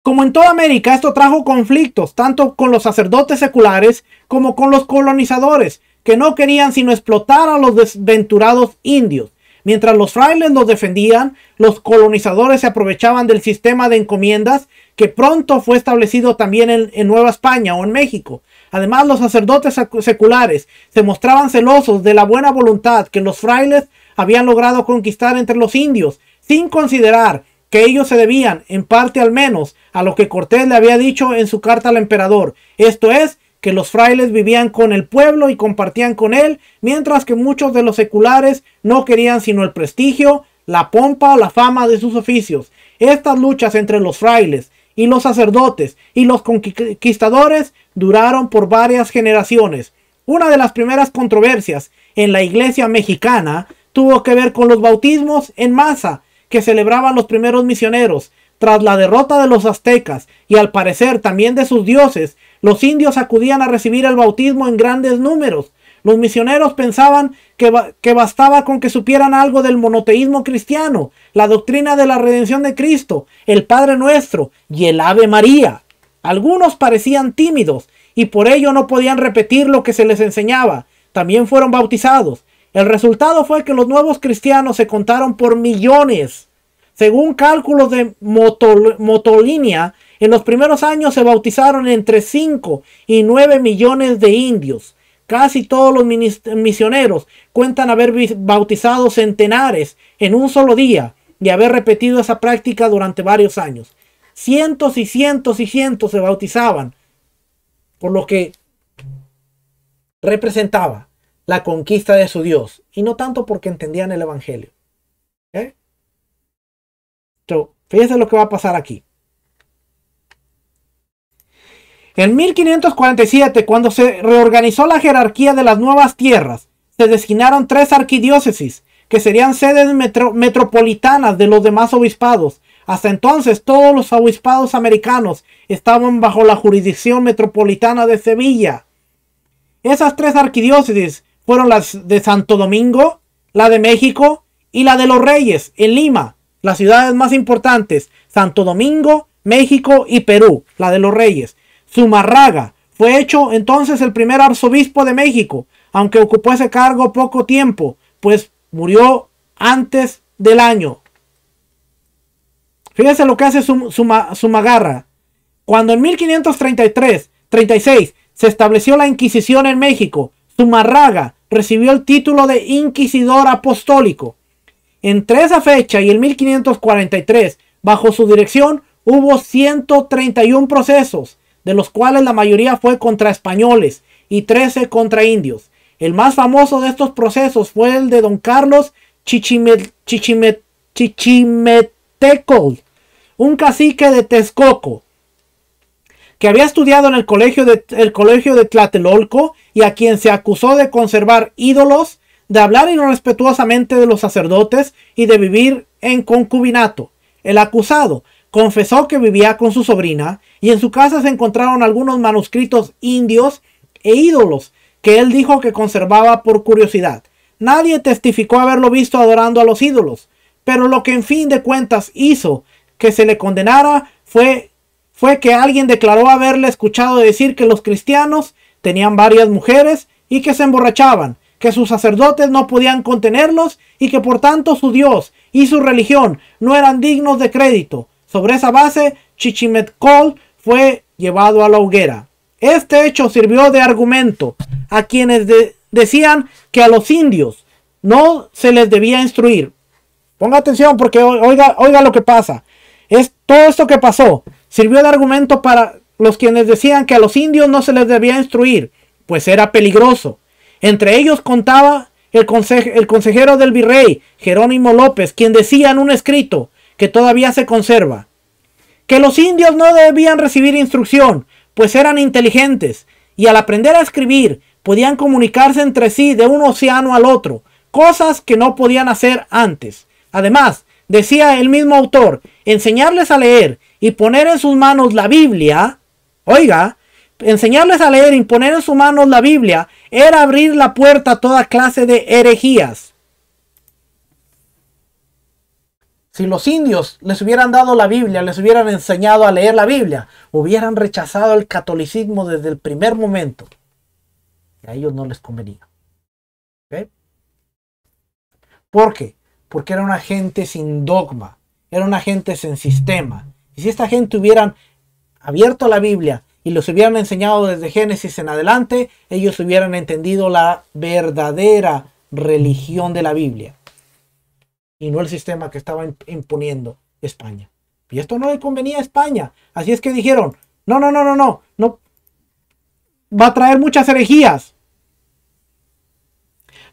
Como en toda América, esto trajo conflictos, tanto con los sacerdotes seculares como con los colonizadores, que no querían sino explotar a los desventurados indios. Mientras los frailes los defendían, los colonizadores se aprovechaban del sistema de encomiendas que pronto fue establecido también en Nueva España o en México. Además, los sacerdotes seculares se mostraban celosos de la buena voluntad que los frailes habían logrado conquistar entre los indios, sin considerar que ellos se debían, en parte al menos, a lo que Cortés le había dicho en su carta al emperador. Esto es, que los frailes vivían con el pueblo y compartían con él, mientras que muchos de los seculares no querían sino el prestigio, la pompa, la fama de sus oficios. Estas luchas entre los frailes y los sacerdotes y los conquistadores duraron por varias generaciones. Una de las primeras controversias en la iglesia mexicana tuvo que ver con los bautismos en masa que celebraban los primeros misioneros. Tras la derrota de los aztecas y al parecer también de sus dioses, los indios acudían a recibir el bautismo en grandes números. Los misioneros pensaban que bastaba con que supieran algo del monoteísmo cristiano, la doctrina de la redención de Cristo, el Padre Nuestro y el Ave María. Algunos parecían tímidos y por ello no podían repetir lo que se les enseñaba. También fueron bautizados. El resultado fue que los nuevos cristianos se contaron por millones. Según cálculos de Motolinia, en los primeros años se bautizaron entre 5 y 9 millones de indios. Casi todos los misioneros cuentan haber bautizado centenares en un solo día y haber repetido esa práctica durante varios años. Cientos y cientos y cientos se bautizaban, por lo que representaba. la conquista de su Dios, y no tanto porque entendían el evangelio. ¿Okay? So, fíjense lo que va a pasar aquí. En 1547, cuando se reorganizó la jerarquía de las nuevas tierras, se designaron 3 arquidiócesis, que serían sedes metropolitanas de los demás obispados. Hasta entonces, todos los obispados americanos estaban bajo la jurisdicción metropolitana de Sevilla. Esas 3 arquidiócesis fueron las de Santo Domingo, la de México y la de los Reyes, en Lima. Las ciudades más importantes: Santo Domingo, México y Perú, la de los Reyes. Zumárraga fue hecho entonces el primer arzobispo de México, aunque ocupó ese cargo poco tiempo, pues murió antes del año. Fíjense lo que hace Zumarraga. Cuando en 1536 se estableció la Inquisición en México, Zumárraga recibió el título de Inquisidor Apostólico. Entre esa fecha y el 1543, bajo su dirección, hubo 131 procesos, de los cuales la mayoría fue contra españoles y 13 contra indios. El más famoso de estos procesos fue el de don Carlos Chichimetecol, un cacique de Texcoco, que había estudiado en el colegio de Tlatelolco y a quien se acusó de conservar ídolos, de hablar irrespetuosamente de los sacerdotes y de vivir en concubinato. El acusado confesó que vivía con su sobrina y en su casa se encontraron algunos manuscritos indios e ídolos que él dijo que conservaba por curiosidad. Nadie testificó haberlo visto adorando a los ídolos, pero lo que en fin de cuentas hizo que se le condenara fue que alguien declaró haberle escuchado decir que los cristianos tenían varias mujeres y que se emborrachaban, que sus sacerdotes no podían contenerlos y que por tanto su Dios y su religión no eran dignos de crédito. Sobre esa base, Chichimetecol fue llevado a la hoguera. Este hecho sirvió de argumento a quienes decían que a los indios no se les debía instruir. Ponga atención porque oiga lo que pasa. Todo esto que pasó sirvió de argumento para los quienes decían que a los indios no se les debía instruir, pues era peligroso. Entre ellos contaba el consejero del virrey, Jerónimo López, quien decía en un escrito que todavía se conserva, que los indios no debían recibir instrucción, pues eran inteligentes, y al aprender a escribir podían comunicarse entre sí de un océano al otro, cosas que no podían hacer antes. Además, decía el mismo autor, enseñarles a leer y poner en sus manos la Biblia, enseñarles a leer y poner en sus manos la Biblia era abrir la puerta a toda clase de herejías. Si los indios les hubieran dado la Biblia, les hubieran enseñado a leer la Biblia, hubieran rechazado el catolicismo desde el primer momento. Y a ellos no les convenía. ¿Okay? ¿Por qué? Porque era una gente sin dogma, era una gente sin sistema. Y si esta gente hubieran abierto la Biblia y los hubieran enseñado desde Génesis en adelante, ellos hubieran entendido la verdadera religión de la Biblia. Y no el sistema que estaba imponiendo España. Y esto no le convenía a España. Así es que dijeron, no. Va a traer muchas herejías.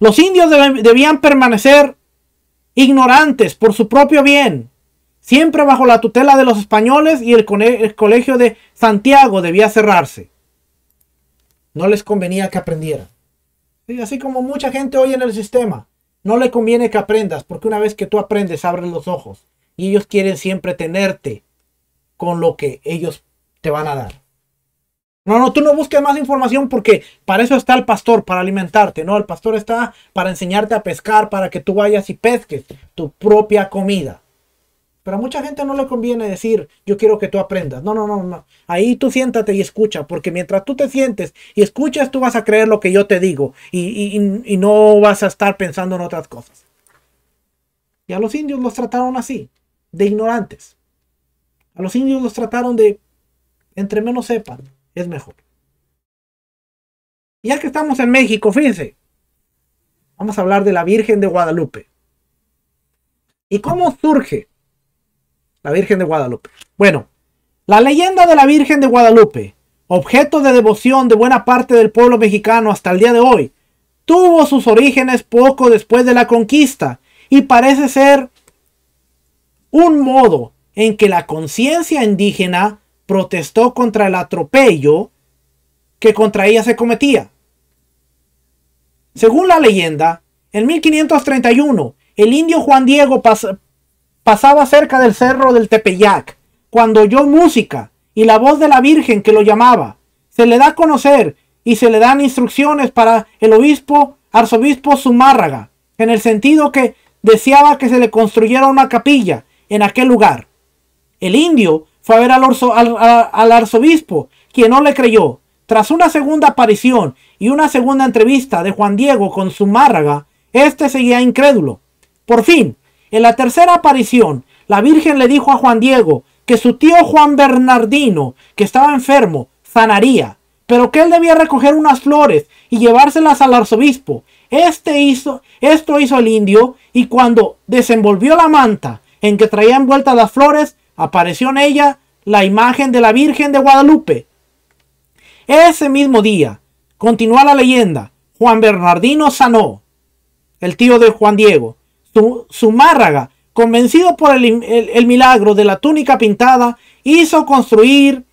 Los indios debían permanecer ignorantes por su propio bien. Siempre bajo la tutela de los españoles, y el colegio de Santiago debía cerrarse. No les convenía que aprendieran. ¿Sí? Así como mucha gente hoy en el sistema. No le conviene que aprendas, porque una vez que tú aprendes, abres los ojos. Y ellos quieren siempre tenerte con lo que ellos te van a dar. No, tú no busques más información porque para eso está el pastor, para alimentarte. No, el pastor está para enseñarte a pescar, para que tú vayas y pesques tu propia comida. Pero a mucha gente no le conviene decir, yo quiero que tú aprendas. No. Ahí tú siéntate y escucha, porque mientras tú te sientes y escuchas, tú vas a creer lo que yo te digo y no vas a estar pensando en otras cosas. Y a los indios los trataron así, de ignorantes. A los indios los trataron de, entre menos sepan, es mejor. Y ya que estamos en México, fíjense, vamos a hablar de la Virgen de Guadalupe. ¿Y cómo surge la Virgen de Guadalupe? Bueno, la leyenda de la Virgen de Guadalupe, objeto de devoción de buena parte del pueblo mexicano hasta el día de hoy, tuvo sus orígenes poco después de la conquista y parece ser un modo en que la conciencia indígena protestó contra el atropello que contra ella se cometía. Según la leyenda, en 1531, el indio Juan Diego pasaba cerca del cerro del Tepeyac cuando oyó música y la voz de la Virgen que lo llamaba. Se le da a conocer y se le dan instrucciones para el arzobispo Zumárraga, en el sentido que deseaba que se le construyera una capilla en aquel lugar. El indio fue a ver al arzobispo, quien no le creyó. Tras una segunda aparición y una segunda entrevista de Juan Diego con Zumárraga, este seguía incrédulo. Por fin, en la tercera aparición, la Virgen le dijo a Juan Diego que su tío Juan Bernardino, que estaba enfermo, sanaría, pero que él debía recoger unas flores y llevárselas al arzobispo. Esto hizo el indio, y cuando desenvolvió la manta en que traía envueltas las flores, apareció en ella la imagen de la Virgen de Guadalupe. Ese mismo día, continúa la leyenda, Juan Bernardino sanó, el tío de Juan Diego. Zumárraga, convencido por el milagro de la túnica pintada, hizo construir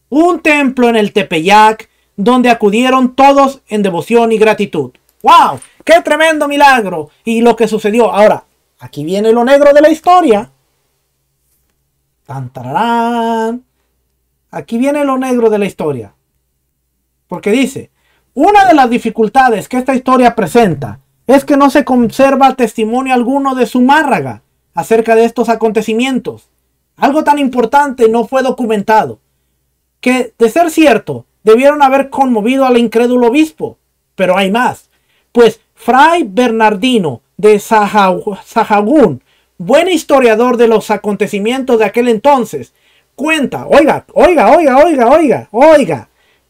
un templo en el Tepeyac, donde acudieron todos en devoción y gratitud. ¡Wow! ¡Qué tremendo milagro! Y lo que sucedió. Ahora, aquí viene lo negro de la historia. ¡Tan, tararán! Aquí viene lo negro de la historia. Porque dice, una de las dificultades que esta historia presenta es que no se conserva testimonio alguno de Zumárraga acerca de estos acontecimientos. Algo tan importante no fue documentado, que de ser cierto, debieron haber conmovido al incrédulo obispo. Pero hay más, pues Fray Bernardino de Sahagún, buen historiador de los acontecimientos de aquel entonces, cuenta,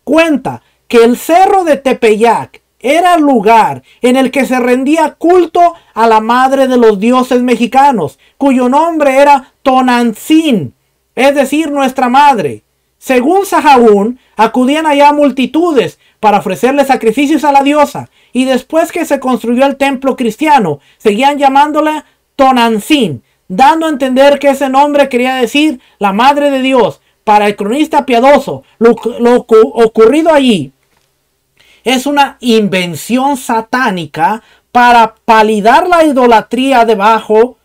cuenta que el cerro de Tepeyac era el lugar en el que se rendía culto a la madre de los dioses mexicanos, cuyo nombre era Tonantzin, es decir, nuestra madre. Según Sahagún, acudían allá multitudes para ofrecerle sacrificios a la diosa, y después que se construyó el templo cristiano, seguían llamándola Tonantzin, dando a entender que ese nombre quería decir la madre de Dios. Para el cronista piadoso, lo ocurrido allí es una invención satánica para palidar la idolatría debajo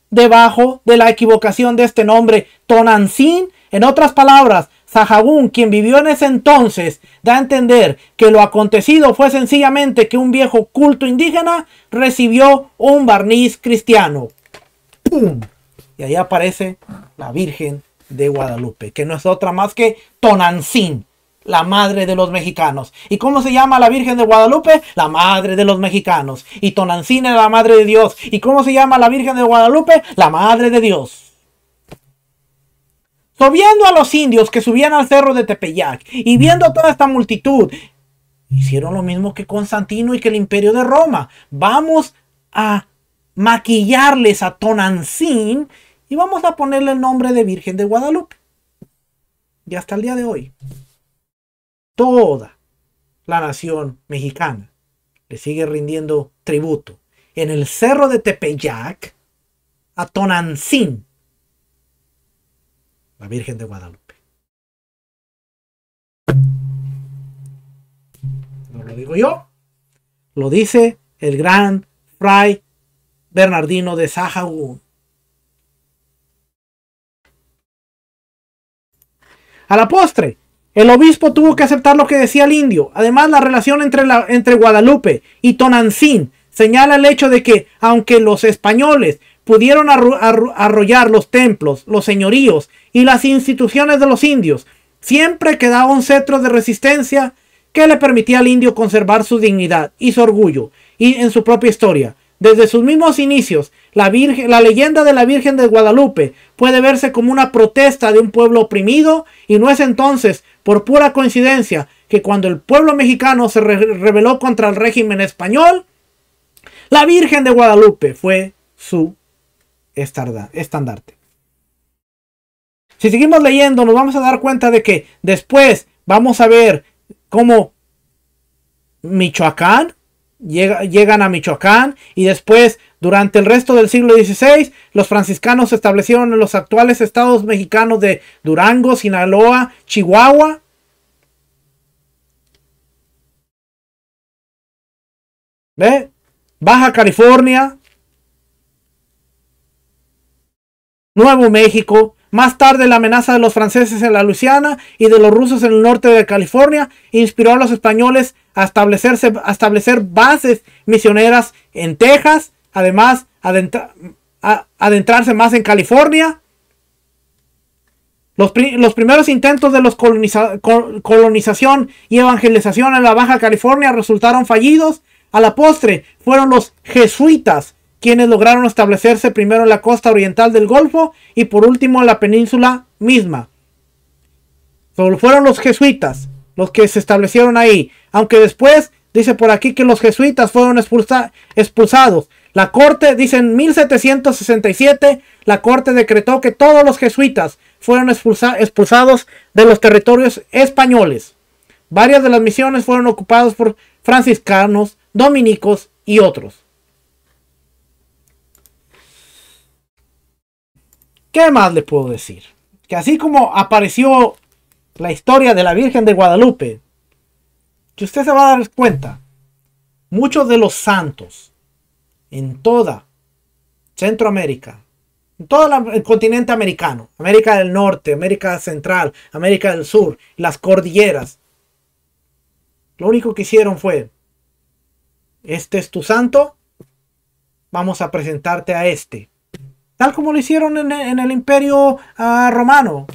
de la equivocación de este nombre Tonantzin. En otras palabras, Sahagún, quien vivió en ese entonces, da a entender que lo acontecido fue sencillamente que un viejo culto indígena recibió un barniz cristiano. ¡Pum! Y ahí aparece la Virgen de Guadalupe, que no es otra más que Tonantzin, la madre de los mexicanos. ¿Y cómo se llama la Virgen de Guadalupe? La madre de los mexicanos. Y Tonantzin es la madre de Dios. ¿Y cómo se llama la Virgen de Guadalupe? La madre de Dios. Viendo a los indios que subían al cerro de Tepeyac y viendo toda esta multitud, hicieron lo mismo que Constantino y que el imperio de Roma. Vamos a maquillarles a Tonantzin y vamos a ponerle el nombre de Virgen de Guadalupe. Y hasta el día de hoy, toda la nación mexicana le sigue rindiendo tributo en el cerro de Tepeyac a Tonantzin, la Virgen de Guadalupe. No lo digo yo, lo dice el gran Fray Bernardino de Sahagún. A la postre, el obispo tuvo que aceptar lo que decía el indio. Además, la relación entre Guadalupe y Tonantzin señala el hecho de que, aunque los españoles pudieron arrollar los templos, los señoríos y las instituciones de los indios, siempre quedaba un cetro de resistencia que le permitía al indio conservar su dignidad y su orgullo y en su propia historia. Desde sus mismos inicios, la leyenda de la Virgen de Guadalupe puede verse como una protesta de un pueblo oprimido, y no es entonces por pura coincidencia que cuando el pueblo mexicano se rebeló contra el régimen español, la Virgen de Guadalupe fue su estandarte. Si seguimos leyendo, nos vamos a dar cuenta de que después vamos a ver cómo Michoacán llegan a Michoacán y después, durante el resto del siglo XVI, los franciscanos se establecieron en los actuales estados mexicanos de Durango, Sinaloa, Chihuahua. ¿Ve? Baja California, Nuevo México. Más tarde, la amenaza de los franceses en la Luisiana y de los rusos en el norte de California inspiró a los españoles a establecer bases misioneras en Texas. Además, adentrarse más en California. Los primeros intentos de los colonización y evangelización en la Baja California resultaron fallidos. A la postre, fueron los jesuitas quienes lograron establecerse primero en la costa oriental del Golfo y por último en la península misma. Solo fueron los jesuitas los que se establecieron ahí, aunque después dice por aquí que los jesuitas fueron expulsados. La corte, dice en 1767, la corte decretó que todos los jesuitas fueron expulsados de los territorios españoles. Varias de las misiones fueron ocupadas por franciscanos, dominicos y otros. ¿Qué más le puedo decir? Que así como apareció la historia de la Virgen de Guadalupe, que usted se va a dar cuenta, muchos de los santos en toda Centroamérica, en todo el continente americano, América del Norte, América Central, América del Sur, las cordilleras, lo único que hicieron fue: este es tu santo, vamos a presentarte a este. Tal como lo hicieron en el Imperio Romano.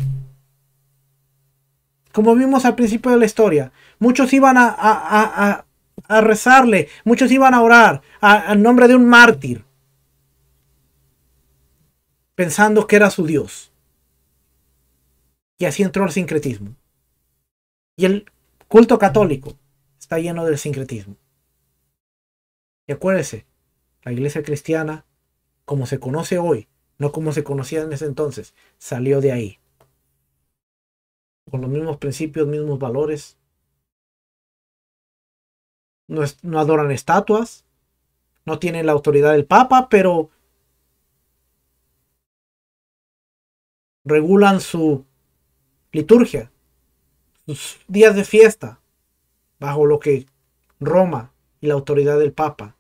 Como vimos al principio de la historia. Muchos iban a rezarle. Muchos iban a orar al nombre de un mártir. Pensando que era su Dios. Y así entró el sincretismo. Y el culto católico está lleno del sincretismo. Y acuérdese, la iglesia cristiana, como se conoce hoy, no como se conocía en ese entonces, salió de ahí. Con los mismos principios, mismos valores. No adoran estatuas. No tienen la autoridad del Papa, pero regulan su liturgia, sus días de fiesta, bajo lo que Roma y la autoridad del Papa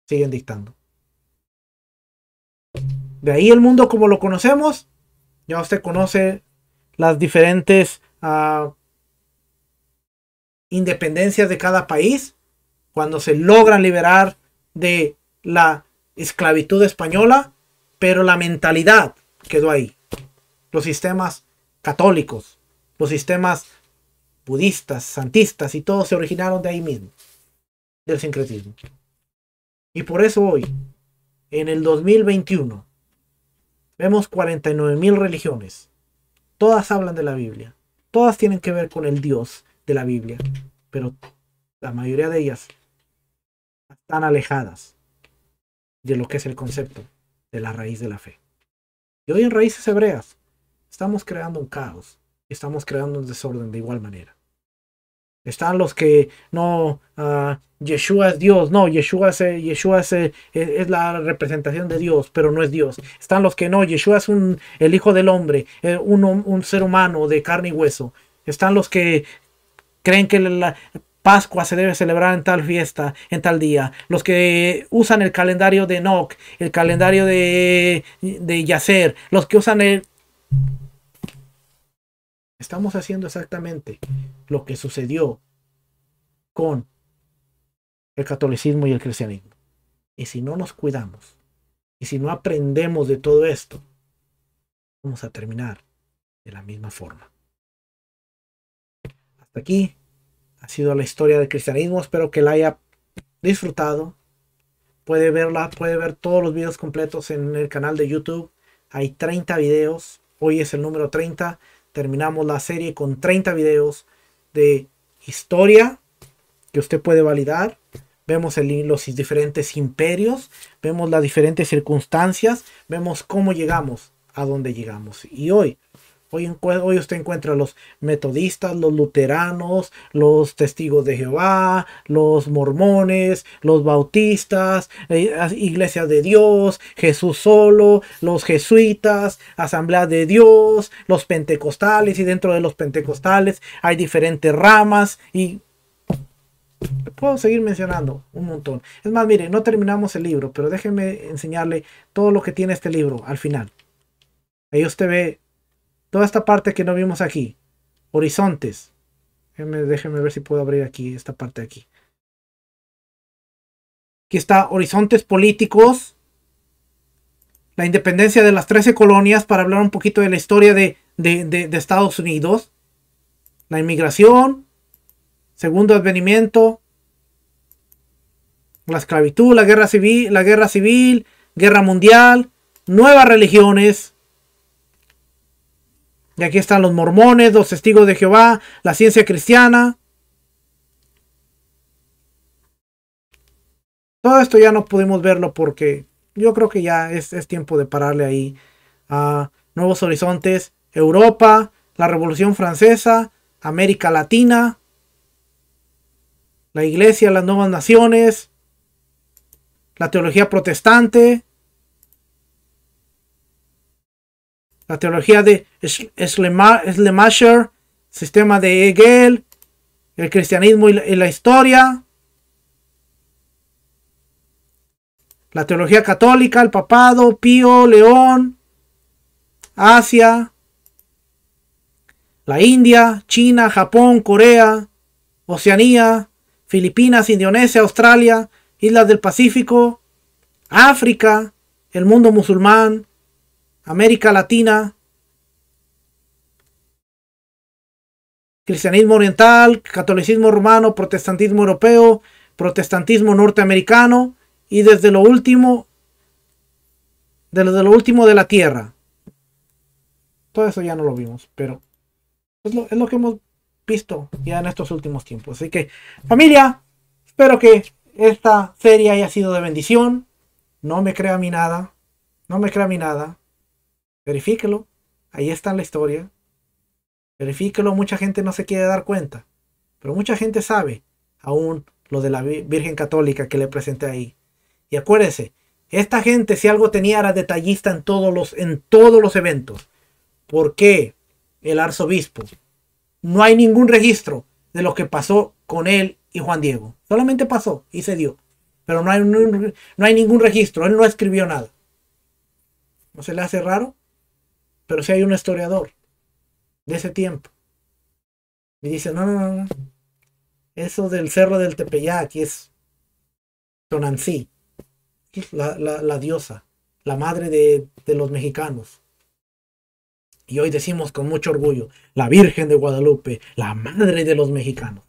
siguen dictando. De ahí el mundo como lo conocemos. Ya usted conoce las diferentes independencias de cada país. Cuando se logran liberar de la esclavitud española. Pero la mentalidad quedó ahí. Los sistemas católicos, los sistemas budistas, santistas y todos se originaron de ahí mismo. Del sincretismo. Y por eso hoy, en el 2021, vemos 49,000 religiones. Todas hablan de la Biblia. Todas tienen que ver con el Dios de la Biblia. Pero la mayoría de ellas están alejadas de lo que es el concepto de la raíz de la fe. Y hoy en Raíces Hebreas estamos creando un caos. Estamos creando un desorden de igual manera. Están los que no, Yeshua es Dios. No, Yeshua es la representación de Dios, pero no es Dios. Están los que no, Yeshua es el Hijo del Hombre, un ser humano de carne y hueso. Están los que creen que la Pascua se debe celebrar en tal fiesta, en tal día. Los que usan el calendario de Enoch, el calendario de Yacer, los que usan el... Estamos haciendo exactamente lo que sucedió con el catolicismo y el cristianismo. Y si no nos cuidamos, y si no aprendemos de todo esto, vamos a terminar de la misma forma. Hasta aquí ha sido la historia del cristianismo. Espero que la haya disfrutado. Puede ver todos los videos completos en el canal de YouTube. Hay 30 videos. Hoy es el número 30. Terminamos la serie con 30 videos de historia que usted puede validar. Vemos los diferentes imperios, vemos las diferentes circunstancias, vemos cómo llegamos a donde llegamos. Y hoy Hoy usted encuentra los metodistas, los luteranos, los testigos de Jehová, los mormones, los bautistas, iglesias de Dios, Jesús solo, los jesuitas, asamblea de Dios, los pentecostales, y dentro de los pentecostales hay diferentes ramas y puedo seguir mencionando un montón. Es más, mire, no terminamos el libro, pero déjeme enseñarle todo lo que tiene este libro al final. Ahí usted ve toda esta parte que no vimos aquí. Horizontes. Déjeme ver si puedo abrir aquí esta parte de aquí. Aquí está horizontes políticos. La independencia de las 13 colonias, para hablar un poquito de la historia de Estados Unidos. La inmigración. Segundo advenimiento. La esclavitud, la guerra civil, guerra mundial. Nuevas religiones. Y aquí están los mormones, los testigos de Jehová, la ciencia cristiana. Todo esto ya no pudimos verlo porque yo creo que ya es tiempo de pararle ahí. A nuevos horizontes, Europa, la Revolución Francesa, América Latina, la Iglesia, las nuevas naciones, la teología protestante, la teología de Schleiermacher, sistema de Hegel, el cristianismo y la historia, la teología católica, el papado, Pío, León, Asia, la India, China, Japón, Corea, Oceanía, Filipinas, Indonesia, Australia, Islas del Pacífico, África, el mundo musulmán, América Latina, cristianismo oriental, catolicismo romano, protestantismo europeo, protestantismo norteamericano y desde lo último de la tierra. Todo eso ya no lo vimos, pero es lo que hemos visto ya en estos últimos tiempos. Así que, familia, espero que esta serie haya sido de bendición. No me crea a mí nada. No me crea a mí nada. Verifíquelo. Ahí está la historia. Verifíquelo. Mucha gente no se quiere dar cuenta. Pero mucha gente sabe aún lo de la Virgen Católica que le presenté ahí. Y acuérdense, esta gente si algo tenía era detallista en todos los eventos. ¿Por qué el arzobispo? No hay ningún registro de lo que pasó con él y Juan Diego. Solamente pasó y se dio. Pero no hay ningún registro. Él no escribió nada. ¿No se le hace raro? Pero si hay un historiador de ese tiempo. Y dice, no. Eso del cerro del Tepeyac es Tonantzin. La diosa. La madre de los mexicanos. Y hoy decimos con mucho orgullo, la Virgen de Guadalupe, la madre de los mexicanos.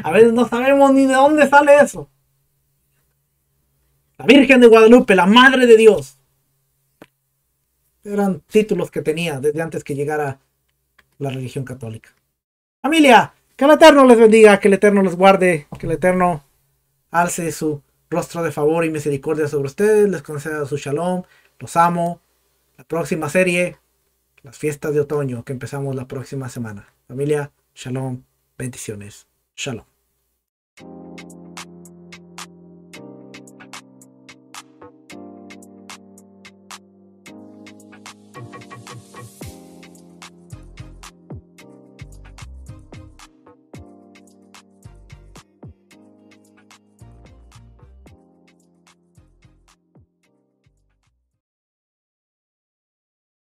A veces no sabemos ni de dónde sale eso. La Virgen de Guadalupe, la madre de Dios. Eran títulos que tenía desde antes que llegara la religión católica. Familia, que el Eterno les bendiga, que el Eterno les guarde, que el Eterno alce su rostro de favor y misericordia sobre ustedes, les conceda su shalom, los amo. La próxima serie, las fiestas de otoño que empezamos la próxima semana. Familia, shalom, bendiciones, shalom.